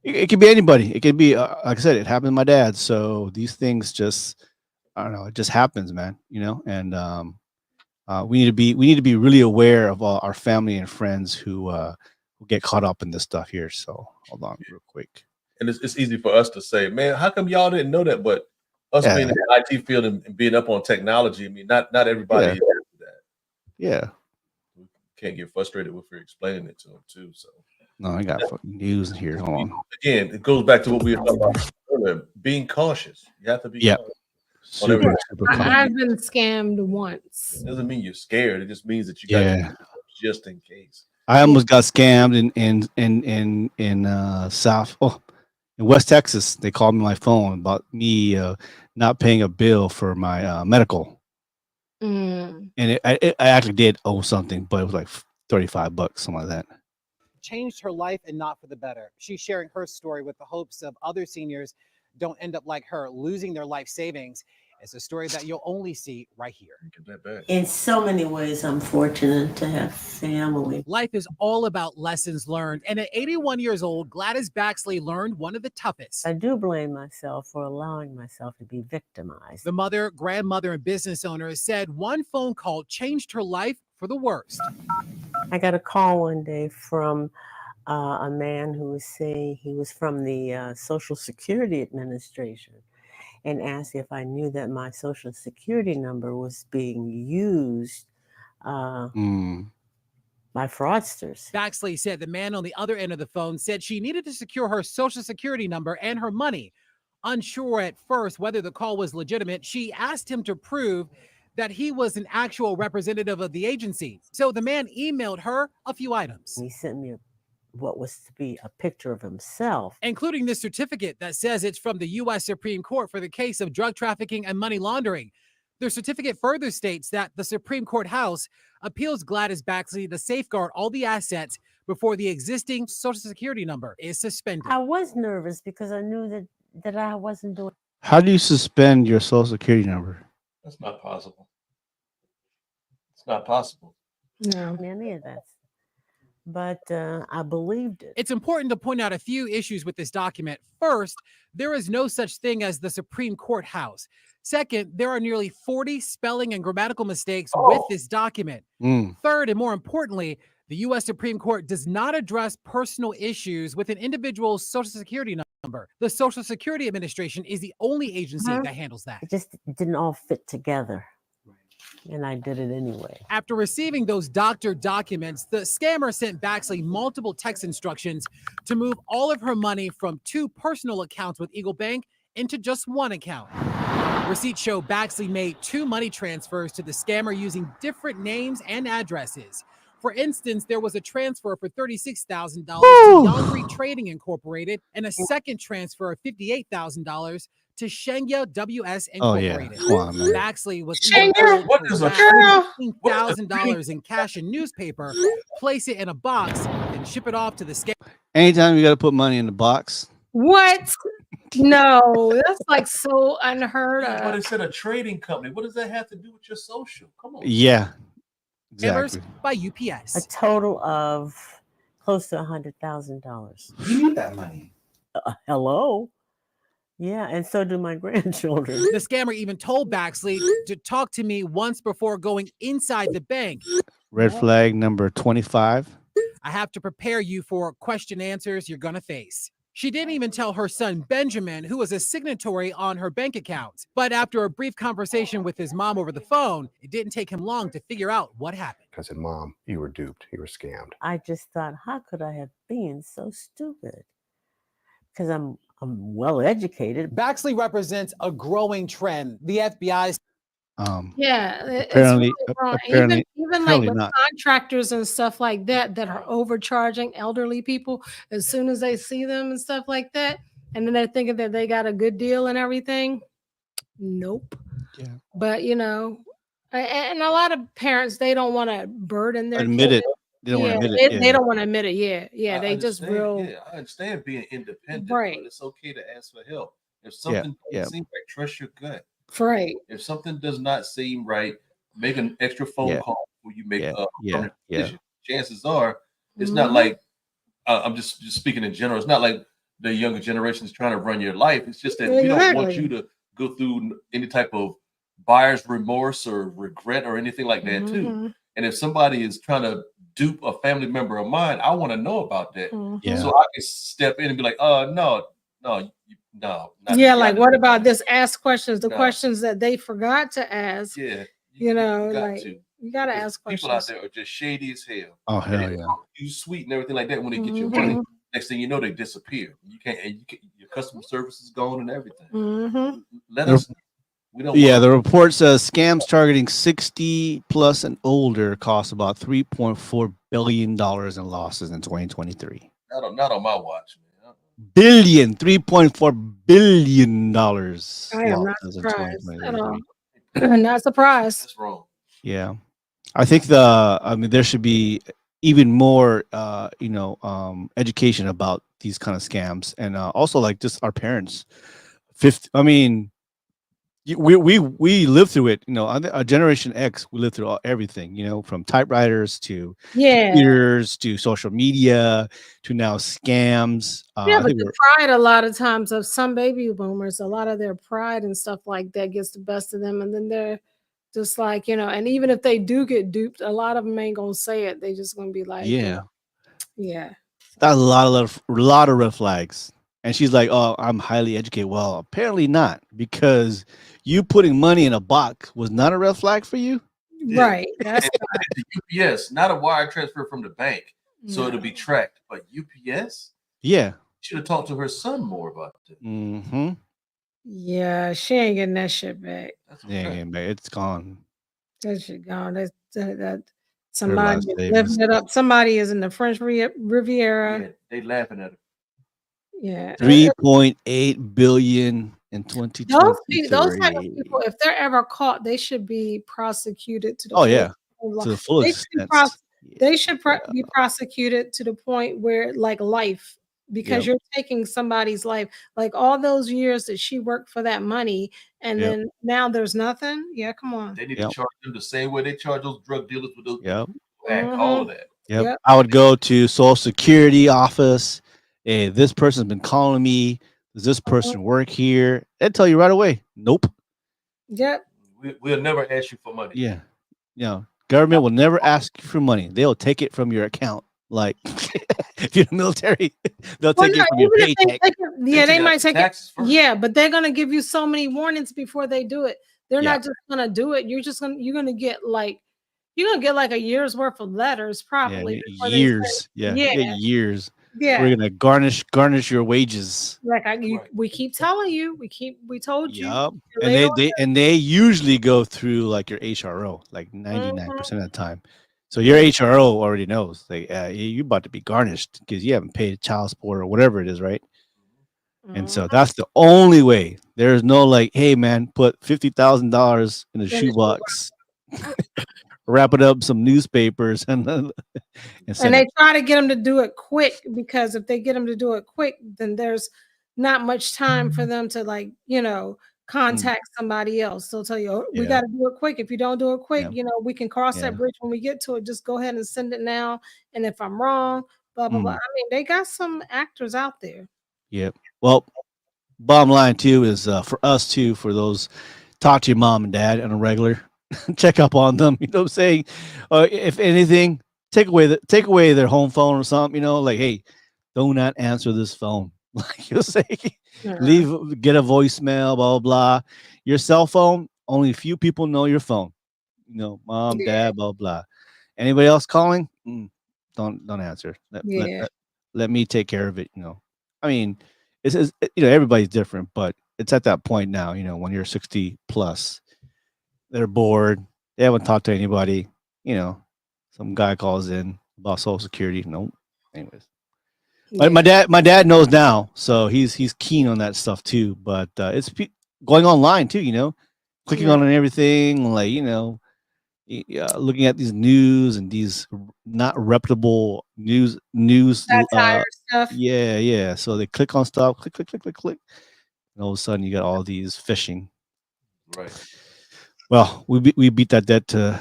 Speaker 1: it could be anybody. It could be, like I said, it happened to my dad. So these things just, I don't know, it just happens, man. And we need to be really aware of our family and friends who get caught up in this stuff here. So hold on, real quick.
Speaker 3: And it's easy for us to say, man, how come y'all didn't know that? But us being in the IT field and being up on technology, I mean, not everybody is into that.
Speaker 1: Yeah.
Speaker 3: We can't get frustrated if we're explaining it to them too. So
Speaker 1: No, I got fucking news here. Hold on.
Speaker 3: again, it goes back to what we were talking about earlier. Being cautious. You have to be cautious.
Speaker 1: Super
Speaker 2: I've been scammed once.
Speaker 3: It doesn't mean you're scared. It just means that you got just in case.
Speaker 1: I almost got scammed in in West Texas. They called me my phone about me not paying a bill for my medical, and I actually did owe something, but it was like $35, something like that.
Speaker 7: Changed her life, and not for the better. She's sharing her story with the hopes of other seniors don't end up like her, losing their life savings. It's a story that you'll only see right here.
Speaker 8: In so many ways, I'm fortunate to have family.
Speaker 7: Life is all about lessons learned, and at 81 years old, Gladys Baxley learned one of the toughest.
Speaker 8: I do blame myself for allowing myself to be victimized.
Speaker 7: The mother, grandmother, and business owner said one phone call changed her life for the worst.
Speaker 8: I got a call one day from a man who was saying he was from the Social Security Administration, and asked if I knew that my Social Security number was being used by fraudsters.
Speaker 7: Baxley said the man on the other end of the phone said she needed to secure her Social Security number and her money. Unsure at first whether the call was legitimate, she asked him to prove that he was an actual representative of the agency. So the man emailed her a few items.
Speaker 8: He sent me what was to be a picture of himself,
Speaker 7: including this certificate that says it's from the U.S. Supreme Court for the case of drug trafficking and money laundering. The certificate further states that the Supreme Court House appeals Gladys Baxley to safeguard all the assets before the existing Social Security number is suspended.
Speaker 8: I was nervous because I knew that I wasn't doing.
Speaker 1: How do you suspend your Social Security number?
Speaker 3: That's not possible. It's not possible.
Speaker 2: No.
Speaker 8: Any of that. But I believed it.
Speaker 7: It's important to point out a few issues with this document. First, there is no such thing as the Supreme Court House. Second, there are nearly 40 spelling and grammatical mistakes with this document. Third, and more importantly, the U.S. Supreme Court does not address personal issues with an individual's Social Security number. The Social Security Administration is the only agency that handles that.
Speaker 8: It just didn't all fit together. And I did it anyway.
Speaker 7: After receiving those doctored documents, the scammer sent Baxley multiple text instructions to move all of her money from 2 personal accounts with Eagle Bank into just 1 account. Receipts show Baxley made 2 money transfers to the scammer using different names and addresses. For instance, there was a transfer for $36,000 to Yongri Trading Incorporated and a second transfer of $58,000 to Shengya WS Incorporated.
Speaker 1: Come on, man.
Speaker 7: Baxley was
Speaker 3: $1,000
Speaker 7: in cash and newspaper, place it in a box, and ship it off to the scammer.
Speaker 1: Anytime you got to put money in the box.
Speaker 2: What? No, that's like so unheard of.
Speaker 3: But it said a trading company. What does that have to do with your social? Come on.
Speaker 1: Yeah, exactly.
Speaker 7: By UPS.
Speaker 8: A total of close to $100,000.
Speaker 6: You need that money.
Speaker 8: Hello. Yeah, and so do my grandchildren.
Speaker 7: The scammer even told Baxley to talk to me once before going inside the bank.
Speaker 1: Red flag number 25.
Speaker 7: I have to prepare you for question answers you're going to face. She didn't even tell her son, Benjamin, who was a signatory on her bank account. But after a brief conversation with his mom over the phone, it didn't take him long to figure out what happened.
Speaker 9: I said, Mom, you were duped. You were scammed.
Speaker 8: I just thought, how could I have been so stupid? Because I'm well educated.
Speaker 7: Baxley represents a growing trend. The FBI
Speaker 2: Yeah, it's really
Speaker 1: Apparently,
Speaker 2: wrong. Even
Speaker 1: apparently,
Speaker 2: even like
Speaker 1: apparently
Speaker 2: with
Speaker 1: not.
Speaker 2: contractors and stuff like that that are overcharging elderly people as soon as they see them and stuff like that, and then they're thinking that they got a good deal and everything. Nope.
Speaker 1: Yeah,
Speaker 2: But and a lot of parents they don't want to burden their
Speaker 1: admit
Speaker 2: kids.
Speaker 1: it. They don't want to
Speaker 2: Yeah,
Speaker 1: admit it.
Speaker 2: they
Speaker 1: Yeah,
Speaker 2: don't want to admit it. Yeah, yeah,
Speaker 3: I
Speaker 2: they just
Speaker 3: understand.
Speaker 2: real
Speaker 3: Yeah, I understand being independent, but
Speaker 2: right,
Speaker 3: it's okay to ask for help. If
Speaker 1: yeah,
Speaker 3: something doesn't
Speaker 1: yeah,
Speaker 3: seem right, trust your gut.
Speaker 2: right.
Speaker 3: If something does not seem right, make an extra phone
Speaker 1: yeah,
Speaker 3: call before you make
Speaker 1: yeah,
Speaker 3: a
Speaker 1: yeah,
Speaker 3: permanent
Speaker 1: yeah,
Speaker 3: decision. Chances are, it's not
Speaker 2: Mhm.
Speaker 3: like I'm just speaking in general. It's not like the younger generation is trying to run your life. It's just that we don't want you
Speaker 2: Exactly.
Speaker 3: to go through any type of buyer's remorse or regret or anything like that too.
Speaker 2: Mhm.
Speaker 3: And if somebody is trying to dupe a family member of mine, I want to know about that
Speaker 2: Mhm.
Speaker 1: yeah.
Speaker 3: so I can step in and be like, no, no, no, not
Speaker 2: Yeah,
Speaker 3: y'all
Speaker 2: like
Speaker 3: didn't
Speaker 2: what
Speaker 3: do
Speaker 2: about
Speaker 3: that.
Speaker 2: this? Ask questions, the
Speaker 3: No,
Speaker 2: questions that they forgot to ask.
Speaker 3: yeah, you forgot
Speaker 2: Like
Speaker 3: to
Speaker 2: you gotta
Speaker 3: because
Speaker 2: ask
Speaker 3: people out
Speaker 2: questions.
Speaker 3: there are just shady as hell,
Speaker 1: Oh
Speaker 3: and they
Speaker 1: hell yeah.
Speaker 3: talk to you sweet and everything like that. When they get your money,
Speaker 2: Mhm.
Speaker 3: next thing you know, they disappear. You can't, and your customer service is gone and everything.
Speaker 2: Mhm.
Speaker 3: Let
Speaker 1: The,
Speaker 3: us. We don't
Speaker 1: yeah,
Speaker 3: want
Speaker 1: the report says scams targeting 60 plus and older cost about $3.4 billion in losses in 2023.
Speaker 3: not on my watch, man.
Speaker 1: Billion, $3.4 billion
Speaker 2: I am not
Speaker 1: losses in
Speaker 2: surprised at all.
Speaker 1: 2023.
Speaker 2: Not surprised.
Speaker 3: That's wrong.
Speaker 1: Yeah. I think I mean, there should be even more, education about these kind of scams, and also like just our parents. I mean, we lived through it. Generation X, we lived through everything. From typewriters to
Speaker 2: Yeah.
Speaker 1: computers to social media to now scams.
Speaker 2: Yeah,
Speaker 1: I
Speaker 2: but
Speaker 1: think
Speaker 2: the
Speaker 1: we're
Speaker 2: pride a lot of times of some baby boomers, a lot of their pride and stuff like that gets the best of them, and then they're just like, and even if they do get duped, a lot of them ain't gonna say it. They just gonna be like,
Speaker 1: yeah.
Speaker 2: yeah. So,
Speaker 1: That's a lot of red flags. And she's like, "Oh, I'm highly educated." Well, apparently not, because you putting money in a box was not a red flag for you.
Speaker 3: Yeah,
Speaker 2: right. That's
Speaker 3: and the UPS, not a wire transfer from the bank, so it'll
Speaker 2: no.
Speaker 3: be tracked. But UPS
Speaker 1: Yeah.
Speaker 3: should have talked to her son more about that.
Speaker 1: Mm-hmm.
Speaker 2: Yeah, she ain't getting that shit back.
Speaker 3: That's a
Speaker 1: Yeah,
Speaker 3: fact.
Speaker 1: yeah, man, it's gone.
Speaker 2: That shit gone. That
Speaker 1: Her
Speaker 2: somebody
Speaker 1: last
Speaker 2: is
Speaker 1: savings.
Speaker 2: living it up. Somebody is in the French Riviera.
Speaker 3: Yeah, they laughing at her.
Speaker 2: Yeah.
Speaker 1: 3.8 billion in
Speaker 2: Those type of people,
Speaker 1: 2023.
Speaker 2: if they're ever caught, they should be prosecuted to the
Speaker 1: Oh
Speaker 2: full
Speaker 1: yeah,
Speaker 2: law.
Speaker 1: to the full
Speaker 2: They should be
Speaker 1: extent. Yeah.
Speaker 2: be prosecuted to the point where like life, because
Speaker 1: Yep.
Speaker 2: you're taking somebody's life. Like all those years that she worked for that money, and
Speaker 1: Yep.
Speaker 2: then now there's nothing. Yeah, come on.
Speaker 3: They need to
Speaker 1: Yep.
Speaker 3: charge them the same way they charge those drug dealers with those
Speaker 1: Yep.
Speaker 3: act, all
Speaker 2: Mhm.
Speaker 3: of that.
Speaker 1: Yep.
Speaker 2: Yep.
Speaker 1: I would go to Social Security office. Hey, this person's been calling me. Does this
Speaker 2: Mhm.
Speaker 1: person work here? They'd tell you right away. Nope.
Speaker 2: Yep.
Speaker 3: We'll never ask you for money.
Speaker 1: Yeah. Government will never ask you for money. They'll take it from your account. Like if you're military, they'll
Speaker 2: Well,
Speaker 1: take
Speaker 2: no,
Speaker 1: it from your
Speaker 2: even if they
Speaker 1: paycheck.
Speaker 2: take it,
Speaker 3: They
Speaker 2: yeah,
Speaker 3: take
Speaker 2: they
Speaker 3: it out
Speaker 2: might
Speaker 3: your
Speaker 2: take it.
Speaker 3: taxes first.
Speaker 2: Yeah, but they're gonna give you so many warnings before they do it. They're
Speaker 1: Yeah.
Speaker 2: not just gonna do it. You're gonna get like a year's worth of letters
Speaker 1: Yeah.
Speaker 2: probably before they say,
Speaker 1: Years. Yeah.
Speaker 2: yeah,
Speaker 1: Yeah. Years.
Speaker 2: yeah.
Speaker 1: We're gonna garnish your wages.
Speaker 2: Like
Speaker 3: Right.
Speaker 2: we keep telling you, we told you.
Speaker 1: Yup.
Speaker 2: You're
Speaker 1: And
Speaker 2: late
Speaker 1: they usually go through like your HRO, like
Speaker 2: on.
Speaker 1: 99% of the time. So your
Speaker 2: Yeah.
Speaker 1: HRO already knows, like, you about to be garnished because you haven't paid child support or whatever it is, right? And so
Speaker 2: Mhm.
Speaker 1: that's the only way. There's no like, hey man, put $50,000 in a
Speaker 2: Then it's over.
Speaker 1: shoebox, wrap it up some newspapers, and
Speaker 2: And
Speaker 1: send
Speaker 2: they
Speaker 1: it.
Speaker 2: try to get them to do it quick, because if they get them to do it quick, then there's not much time for them to like,
Speaker 1: Mm,
Speaker 2: contact somebody else. They'll tell you, "Oh, we
Speaker 1: yeah,
Speaker 2: got to do it quick. If you don't do it quick,
Speaker 1: yeah,
Speaker 2: we can cross that
Speaker 1: yeah.
Speaker 2: bridge when we get to it. Just go ahead and send it now. And if I'm wrong, blah blah blah."
Speaker 1: Mm,
Speaker 2: I mean, they got some actors out there.
Speaker 1: yeah. Well, bottom line too is, for us too, for those, talk to your mom and dad on a regular, check up on them. You know what I'm saying? If anything, take away their home phone or something. Like, hey, do not answer this phone. Like you'll say,
Speaker 2: Yeah.
Speaker 1: get a voicemail, blah blah blah. Your cell phone, only a few people know your phone. Mom,
Speaker 2: Yeah.
Speaker 1: dad, blah blah. Anybody else calling? Don't answer.
Speaker 2: Yeah.
Speaker 1: Let me take care of it. I mean, everybody's different, but it's at that point now. When you're 60 plus, They're bored. They haven't talked to anybody. You know, some guy calls in about Social Security. Nope. Anyways,
Speaker 2: Yeah.
Speaker 1: my dad knows now, so he's keen on that stuff too. But it's going online too. You know, clicking
Speaker 2: Yeah.
Speaker 1: on everything, like looking at these news and these not reputable news.
Speaker 2: Satire stuff.
Speaker 1: Yeah. So they click on stuff, click, and all of a sudden you got all these phishing.
Speaker 3: Right.
Speaker 1: Well, we beat that dead to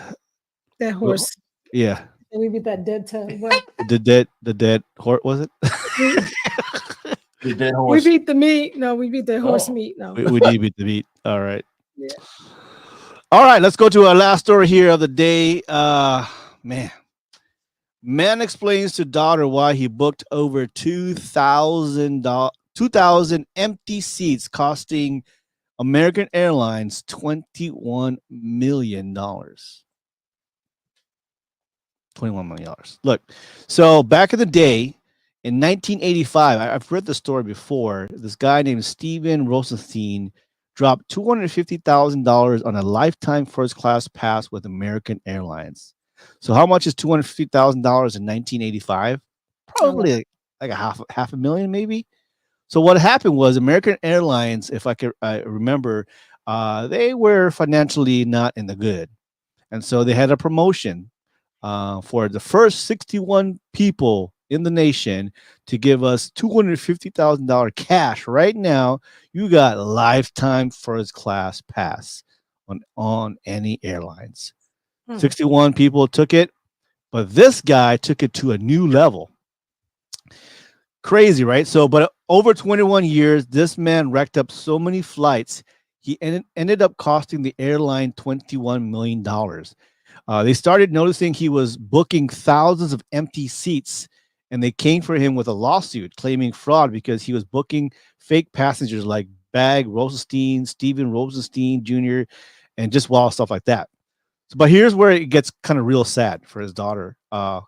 Speaker 2: That horse.
Speaker 1: yeah.
Speaker 2: We beat that dead to what?
Speaker 1: The dead horse was it?
Speaker 3: The dead
Speaker 2: We
Speaker 3: horse.
Speaker 2: beat the meat. No, we beat the horse
Speaker 3: Oh.
Speaker 2: meat. No.
Speaker 1: We did beat the beat. All right.
Speaker 2: Yeah.
Speaker 1: All right, let's go to our last story here of the day. Man explains to daughter why he booked over 2,000 empty seats, costing American Airlines $21 million. $21 million. Look, so back in the day, in 1985, I've read the story before. This guy named Steven Rosenstein dropped $250,000 on a lifetime first class pass with American Airlines. So how much is $250,000 in 1985? Probably like a half a million, maybe. So what happened was American Airlines, if I remember, they were financially not in the good, and so they had a promotion for the first 61 people in the nation to give us $250,000 cash right now. You got lifetime first class pass on any airlines. 61 people took it, but this guy took it to a new level. Crazy, right? So, but over 21 years, this man racked up so many flights, he ended up costing the airline $21 million. They started noticing he was booking thousands of empty seats, and they came for him with a lawsuit claiming fraud because he was booking fake passengers like Bag Rosenstein, Steven Rosenstein Jr., and just wild stuff like that. So, but here's where it gets kind of real sad for his daughter,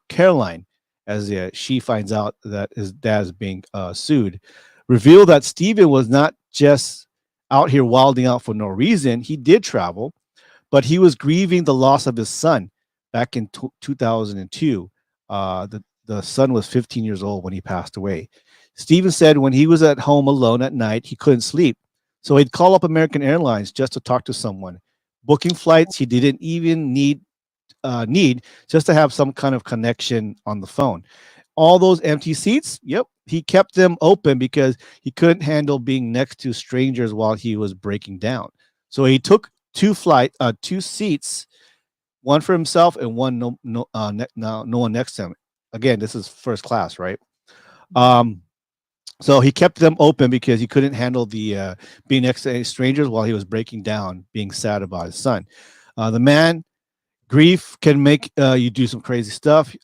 Speaker 1: Caroline, as she finds out that his dad is being sued. Revealed that Steven was not just out here wilding out for no reason. He did travel, but he was grieving the loss of his son back in 2002. The son was 15 years old when he passed away. Steven said when he was at home alone at night, he couldn't sleep. So he'd call up American Airlines just to talk to someone, booking flights he didn't even need just to have some kind of connection on the phone. All those empty seats, yep, he kept them open because he couldn't handle being next to strangers while he was breaking down. So he took two seats, one for himself and one no one next to him. Again, this is first class, right? So he kept them open because he couldn't handle the being next to any strangers while he was breaking down, being sad about his son. The man grief can make you do some crazy stuff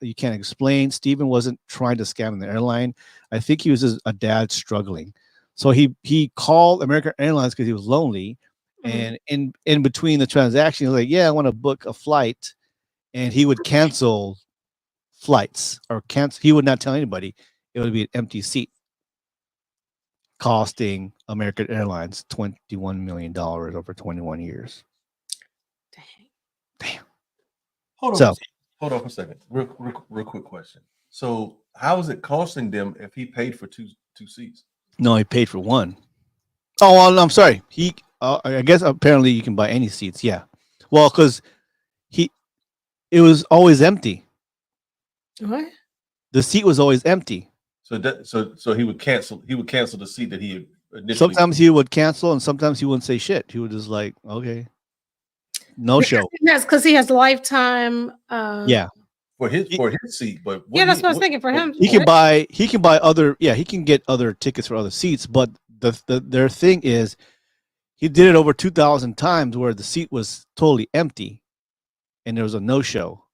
Speaker 1: you can't explain. Steven wasn't trying to scam the airline. I think he was just a dad struggling. So he called American Airlines because he was lonely. And in between the transaction, he was like, yeah, I want to book a flight. And he would cancel flights or cancel. He would not tell anybody. It would be an empty seat, costing American Airlines $21 million over 21 years. Damn.
Speaker 3: Hold on for a second. Real quick question. So how is it costing them if he paid for two seats?
Speaker 1: No, he paid for one. Oh, well, I'm sorry. I guess apparently you can buy any seats. Yeah. Well, because it was always empty.
Speaker 2: What?
Speaker 1: The seat was always empty.
Speaker 3: So he would cancel the seat that he initially.
Speaker 1: Sometimes he would cancel, and sometimes he wouldn't say shit. He would just like, okay, no show.
Speaker 2: Yes, because he has lifetime.
Speaker 1: Yeah.
Speaker 3: For his seat, but
Speaker 2: Yeah, that's what I was thinking. For him,
Speaker 1: he can buy other. Yeah, he can get other tickets for other seats. But their thing is, he did it over 2,000 times where the seat was totally empty, and there was a no show.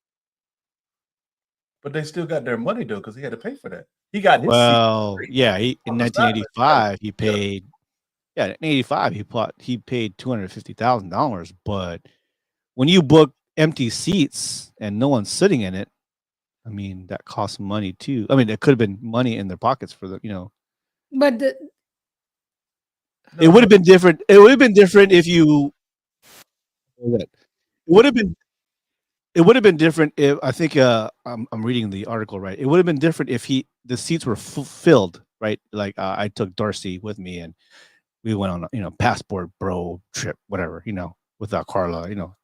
Speaker 3: But they still got their money though, because he had to pay for that. He got his seat.
Speaker 1: Yeah. In 1985, he paid. Yeah, in 85, he paid $250,000. But when you book empty seats and no one's sitting in it, I mean, that costs money too. I mean, it could have been money in their pockets for the,
Speaker 2: but
Speaker 1: it would have been different. It would have been different if you It would have been it would have been different if I think I'm reading the article right. It would have been different if the seats were filled, right? Like I took Darcy with me and we went on a passport bro trip, whatever, without Carla, no.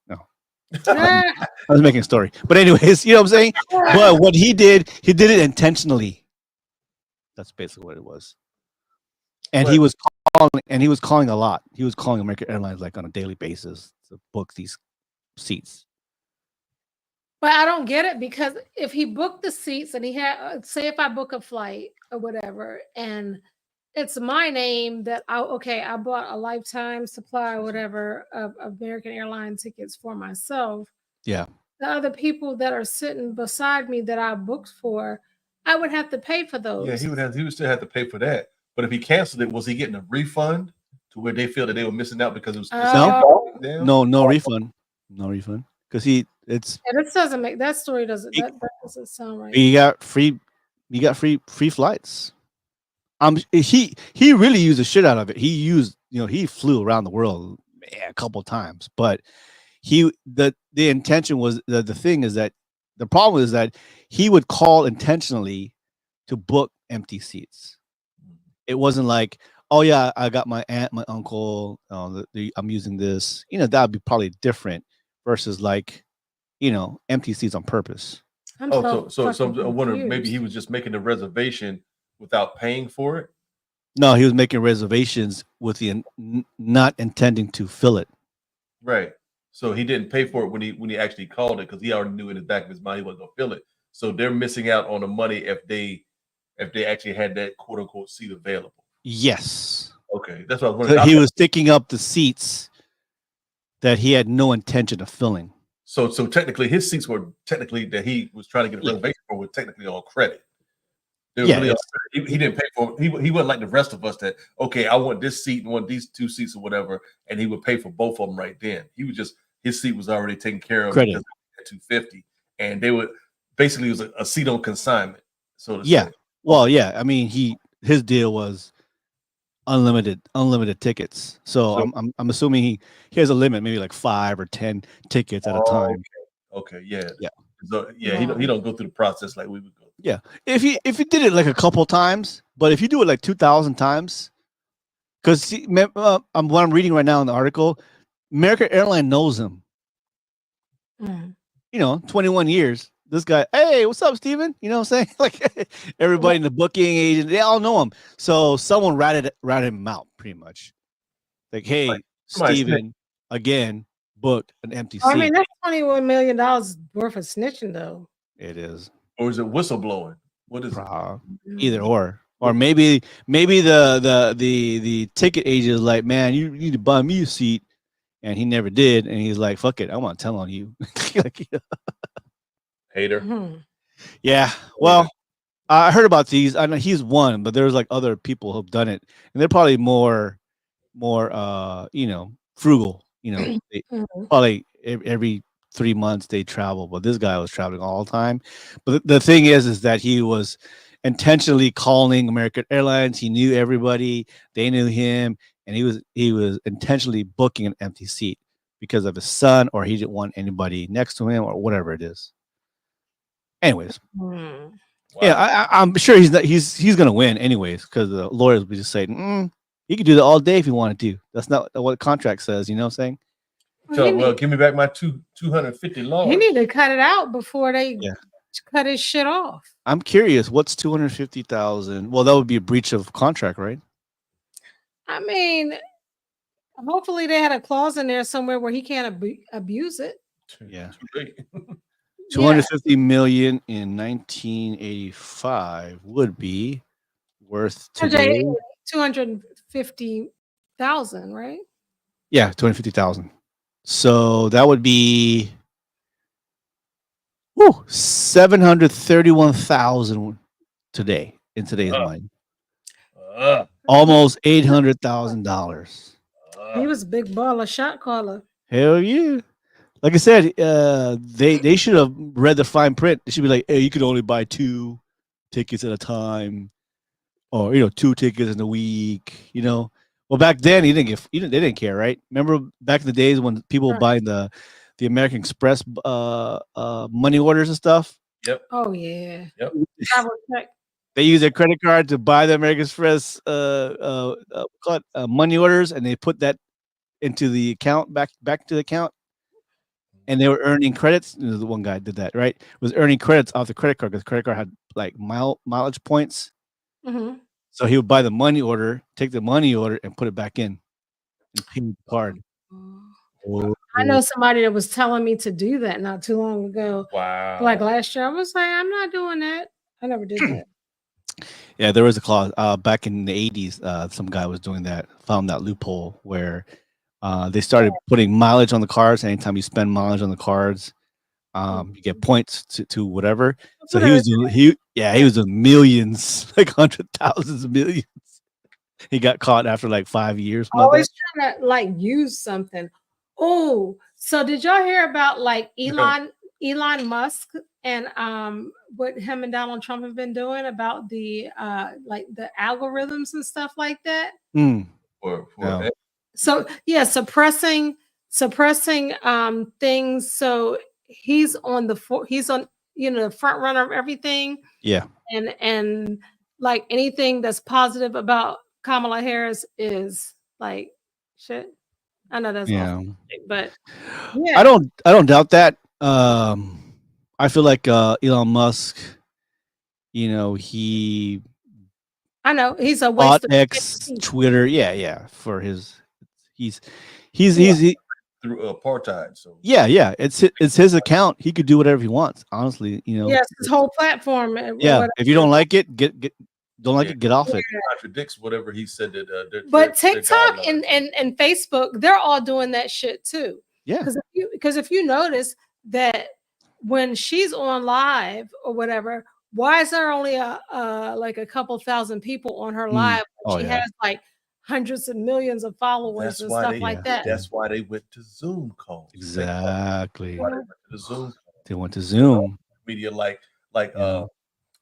Speaker 1: I was making a story. But anyways, you know what I'm saying? But what he did it intentionally. That's basically what it was. And he was calling a lot. He was calling American Airlines like on a daily basis to book these seats.
Speaker 2: But I don't get it because if he booked the seats and he had, say, if I book a flight or whatever, and it's my name that I bought a lifetime supply or whatever of American Airline tickets for myself.
Speaker 1: Yeah.
Speaker 2: The other people that are sitting beside me that I booked for, I would have to pay for those.
Speaker 3: Yeah, he would still have to pay for that. But if he canceled it, was he getting a refund to where they feel that they were missing out because it was
Speaker 1: No refund. No refund. Because
Speaker 2: this doesn't make that story doesn't that doesn't sound right.
Speaker 1: He got free flights. He really used the shit out of it. He flew around the world a couple times, but the intention was the thing is that the problem is that he would call intentionally to book empty seats. It wasn't like, oh yeah, I got my aunt, my uncle, I'm using this. That would be probably different versus like, empty seats on purpose.
Speaker 3: So I wonder maybe he was just making the reservation without paying for it.
Speaker 1: No, he was making reservations with the not intending to fill it.
Speaker 3: Right. So he didn't pay for it when he actually called it because he already knew in the back of his mind he wasn't gonna fill it. So they're missing out on the money if they actually had that quote unquote seat available.
Speaker 1: Yes.
Speaker 3: Okay, that's what I was wondering.
Speaker 1: So he was sticking up the seats that he had no intention of filling.
Speaker 3: So technically, his seats were that he was trying to get a reservation for were technically on credit. He didn't pay for. He wasn't like the rest of us that I want this seat and want these two seats or whatever, and he would pay for both of them right then. He was just his seat was already taken care of
Speaker 1: credit
Speaker 3: at $250, and they would basically it was a seat on consignment. So to
Speaker 1: yeah,
Speaker 3: say.
Speaker 1: well, yeah. I mean, his deal was unlimited tickets. So I'm assuming he has a limit, maybe like 5 or 10 tickets at a time.
Speaker 3: Okay, yeah.
Speaker 1: So
Speaker 3: he don't go through the process like we would go.
Speaker 1: Yeah, if he did it like a couple times, but if you do it like 2,000 times, because what I'm reading right now in the article, American Airlines knows him. 21 years. This guy, hey, what's up, Steven? You know what I'm saying? Like everybody in the booking agent, they all know him. So someone ratted him out pretty much. Like, hey, Steven, again, booked an empty seat.
Speaker 2: I mean, that's $21 million worth of snitching, though.
Speaker 1: It is.
Speaker 3: Or is it whistleblowing? What is it?
Speaker 1: Either or maybe the ticket agent is like, man, you need to buy me a seat, and he never did, and he's like, fuck it, I want to tell on you.
Speaker 3: Hater.
Speaker 1: Yeah. Well, I heard about these. I know he's one, but there's like other people who've done it, and they're probably more frugal. They probably every 3 months they travel, but this guy was traveling all the time. But the thing is that he was intentionally calling American Airlines. He knew everybody, they knew him, and he was intentionally booking an empty seat because of his son, or he didn't want anybody next to him, or whatever it is. Anyways, yeah, I'm sure he's gonna win anyways because the lawyers will be just saying, he could do that all day if he wanted to. That's not what the contract says. You know what I'm saying?
Speaker 3: Well, give me back my $250.
Speaker 2: You need to cut it out before they cut his shit off.
Speaker 1: I'm curious, what's $250,000? Well, that would be a breach of contract, right?
Speaker 2: I mean, hopefully they had a clause in there somewhere where he can't abuse it.
Speaker 1: Yeah. 250 million in 1985 would be worth today
Speaker 2: 250,000, right?
Speaker 1: Yeah, 250,000. So that would be 731,000 today in today's money. Almost $800,000.
Speaker 2: He was a big baller shot caller.
Speaker 1: Hell yeah. Like I said, they should have read the fine print. They should be like, hey, you could only buy 2 tickets at a time, or 2 tickets in a week. Well, Well, back then they didn't care, right? Remember back in the days when people were buying the American Express money orders and stuff?
Speaker 3: Yep.
Speaker 2: Oh yeah.
Speaker 3: Yep.
Speaker 2: Travel check.
Speaker 1: They use their credit card to buy the American Express money orders, and they put that into the account back to the account, and they were earning credits. The one guy did that, right? Was earning credits off the credit card because the credit card had like mileage points.
Speaker 2: Mhm.
Speaker 1: So he would buy the money order, take the money order, and put it back in and pay the card.
Speaker 2: I know somebody that was telling me to do that not too long ago.
Speaker 3: Wow.
Speaker 2: Like last year, I was like, I'm not doing that. I never did that.
Speaker 1: Yeah, there was a clause back in the 80s. Some guy was doing that, found that loophole where they started putting mileage on the cards. Anytime you spend mileage on the cards, you get points to whatever. So he was doing millions, like hundred thousands, millions. He got caught after like 5 years.
Speaker 2: Always trying to like use something. Oh, so did y'all hear about like Elon Musk and what him and Donald Trump have been doing about the like the algorithms and stuff like that?
Speaker 1: No.
Speaker 2: So yeah, suppressing things. So he's on the the front runner of everything.
Speaker 1: Yeah.
Speaker 2: And like anything that's positive about Kamala Harris is like shit. I know that's awful, but yeah.
Speaker 1: I don't doubt that. I feel like Elon Musk, he
Speaker 2: I know he's a
Speaker 1: bought
Speaker 2: waste of
Speaker 1: X, Twitter, for his he's
Speaker 3: through apartheid. So
Speaker 1: it's his account. He could do whatever he wants. Honestly,
Speaker 2: Yes, his whole platform.
Speaker 1: Yeah, if you don't like it, get off it.
Speaker 3: Contradicts whatever he said that.
Speaker 2: But TikTok and Facebook, they're all doing that shit too.
Speaker 1: Yeah,
Speaker 2: because if you notice that when she's on live or whatever, why is there only like a couple thousand people on her live? She has like hundreds of millions of followers and stuff like that.
Speaker 3: That's why they went to Zoom calls.
Speaker 1: Exactly.
Speaker 3: Why they went to the Zoom.
Speaker 1: They went to Zoom.
Speaker 3: Media like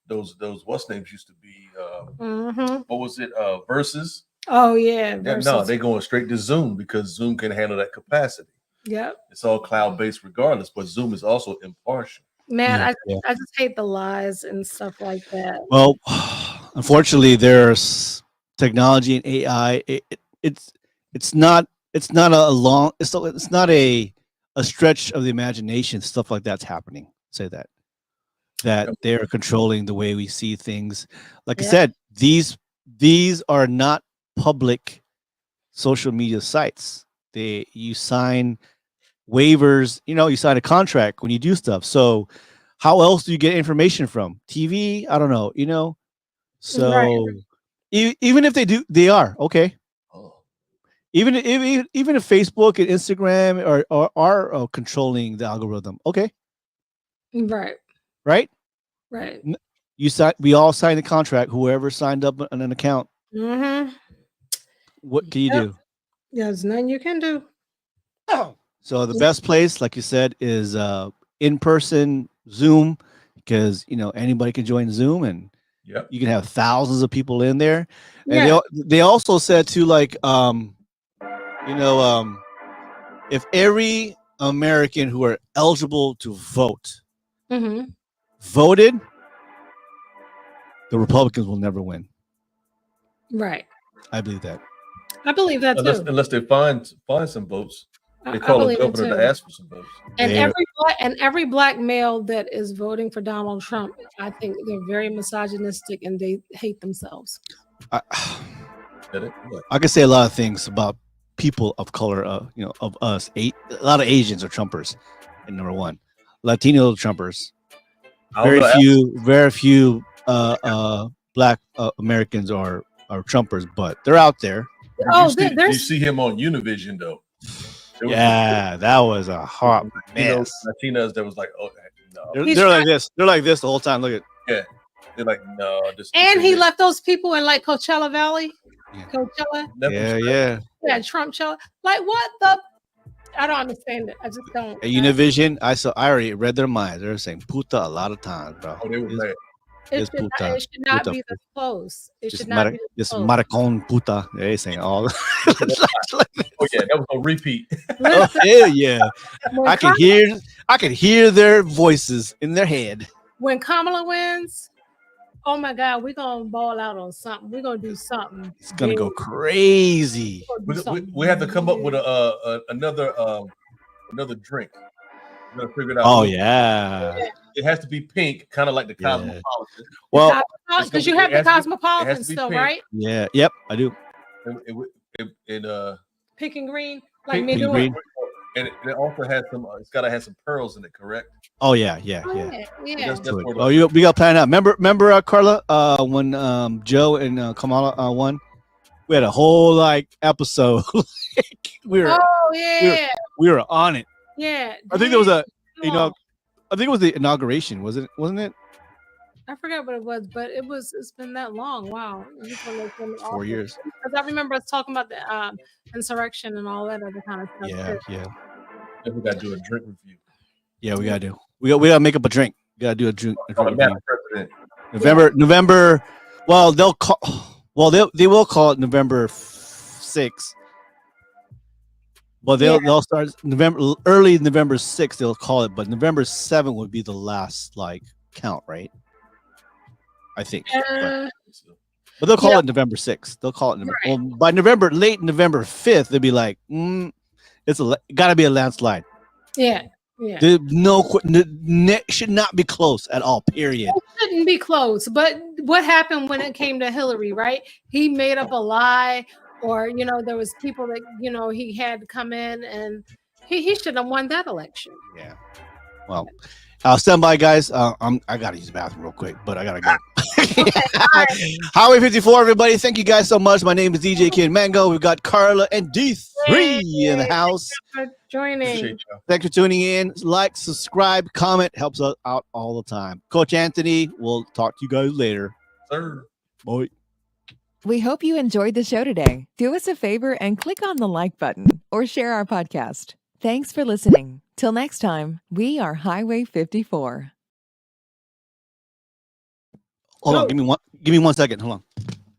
Speaker 3: those what's names used to be what was it Versus?
Speaker 2: Oh yeah.
Speaker 3: No, they're going straight to Zoom because Zoom can handle that capacity.
Speaker 2: Yep.
Speaker 3: It's all cloud-based regardless, but Zoom is also impartial.
Speaker 2: Man, I just hate the lies and stuff like that.
Speaker 1: Well, unfortunately, there's technology and AI. It's not a stretch of the imagination. Stuff like that's happening. Say that they're controlling the way we see things. Like I said, these are not public social media sites. You sign waivers, you sign a contract when you do stuff. So how else do you get information from? TV? I don't know, So even if they are okay. Even if Facebook and Instagram are controlling the algorithm, okay. Right. We all signed a contract. Whoever signed up on an account. What can you do?
Speaker 2: Yeah, there's nothing you can do.
Speaker 1: So the best place, like you said, is in-person Zoom, because anybody can join Zoom, and you can have thousands of people in there. And they also said too, like if every American who are eligible to vote voted, the Republicans will never win.
Speaker 2: Right.
Speaker 1: I believe that.
Speaker 2: I believe that too.
Speaker 3: Unless they find some votes. They call a governor to ask for some votes.
Speaker 2: And every black male that is voting for Donald Trump, I think they're very misogynistic and they hate themselves.
Speaker 1: I can say a lot of things about people of color, of us. A lot of Asians are Trumpers, and number one, Latino Trumpers. Very few black Americans are Trumpers, but they're out there.
Speaker 3: You see him on Univision though.
Speaker 1: That was a hot mess.
Speaker 3: Latinas that was like, oh no.
Speaker 1: They're like this. They're like this the whole time. Look at.
Speaker 3: They're like, no.
Speaker 2: He left those people in like Coachella Valley. Coachella.
Speaker 1: Yeah.
Speaker 2: Trumpchella. Like what the? I don't understand it. I just don't.
Speaker 1: At Univision, I already read their minds. They were saying "puta" a lot of times, bro.
Speaker 3: Oh, they were mad.
Speaker 1: Yes, puta.
Speaker 2: It should not
Speaker 1: Puta.
Speaker 2: be this close. It
Speaker 1: Just
Speaker 2: should not be this
Speaker 1: just
Speaker 2: close.
Speaker 1: maricon puta. They saying all.
Speaker 3: Oh yeah, that was a repeat.
Speaker 1: Oh
Speaker 2: Listen,
Speaker 1: hell yeah!
Speaker 2: when,
Speaker 1: I can hear their voices in their head.
Speaker 2: when Kamala wins, oh my God, we're gonna ball out on something. We're gonna do something.
Speaker 1: It's gonna go
Speaker 2: big.
Speaker 1: crazy.
Speaker 2: We're gonna do
Speaker 3: We have to come up
Speaker 2: something
Speaker 3: with another drink. We're gonna figure it out.
Speaker 1: Oh yeah.
Speaker 3: It has to be pink, kind of like the
Speaker 1: Yeah.
Speaker 3: Cosmopolitan.
Speaker 1: Well,
Speaker 2: because you have the Cosmopolitan still,
Speaker 3: pink.
Speaker 2: right?
Speaker 1: yeah. Yep, I do.
Speaker 2: Pink and green, like
Speaker 3: pink
Speaker 2: me
Speaker 1: and
Speaker 2: doing.
Speaker 1: green.
Speaker 3: And it also has some. It's got to have some pearls in it, correct?
Speaker 1: Oh yeah.
Speaker 2: Yeah.
Speaker 3: That's
Speaker 1: Do it.
Speaker 3: what it
Speaker 1: Oh, we got planned out. Remember, Carla, when Joe and Kamala won, we had a whole like episode. we were
Speaker 2: Oh yeah.
Speaker 1: we were on it.
Speaker 2: Yeah.
Speaker 1: I think there was a
Speaker 2: Long.
Speaker 1: I think it was the inauguration, wasn't it?
Speaker 2: I forgot what it was, but it's been that long. Wow. It was when they came to
Speaker 1: 4
Speaker 2: office.
Speaker 1: years.
Speaker 2: Because I remember us talking about the insurrection and all that other kind of stuff.
Speaker 1: Yeah,
Speaker 2: too.
Speaker 1: yeah.
Speaker 3: We got to do a drink review.
Speaker 1: Yeah, we gotta do. We gotta make up a drink. We gotta do a drink.
Speaker 3: Oh, the Madam President.
Speaker 1: November. Well, they'll call. Well, they will call it November 6th. Well, they'll start early November 6th. They'll call it, but November 7th would be the last like count, right? I think. But they'll call it November 6th. They'll call it November.
Speaker 2: Right.
Speaker 1: Well, by late November 5th, they'll be like, it's gotta be a landslide.
Speaker 2: Yeah. Yeah.
Speaker 1: Should not be close at all. Period.
Speaker 2: It shouldn't be close. But what happened when it came to Hillary, right? He made up a lie, or there was people that he had to come in, and he should have won that election.
Speaker 1: Yeah. Well, stand by, guys. I gotta use the bathroom real quick, but I gotta go. Highway 54, everybody. Thank you guys so much. My name is DJ Kid Mango. We've got Carla and D3 in the house.
Speaker 2: Thank you for joining.
Speaker 1: Thanks for tuning in. Like, subscribe, comment. Helps us out all the time. Coach Anthony, we'll talk to you guys later.
Speaker 3: Sir.
Speaker 1: Bye.
Speaker 5: We hope you enjoyed the show today. Do us a favor and click on the like button or share our podcast. Thanks for listening. Till next time, we are Highway 54.
Speaker 1: Hold on, give me 1 second. Hold on.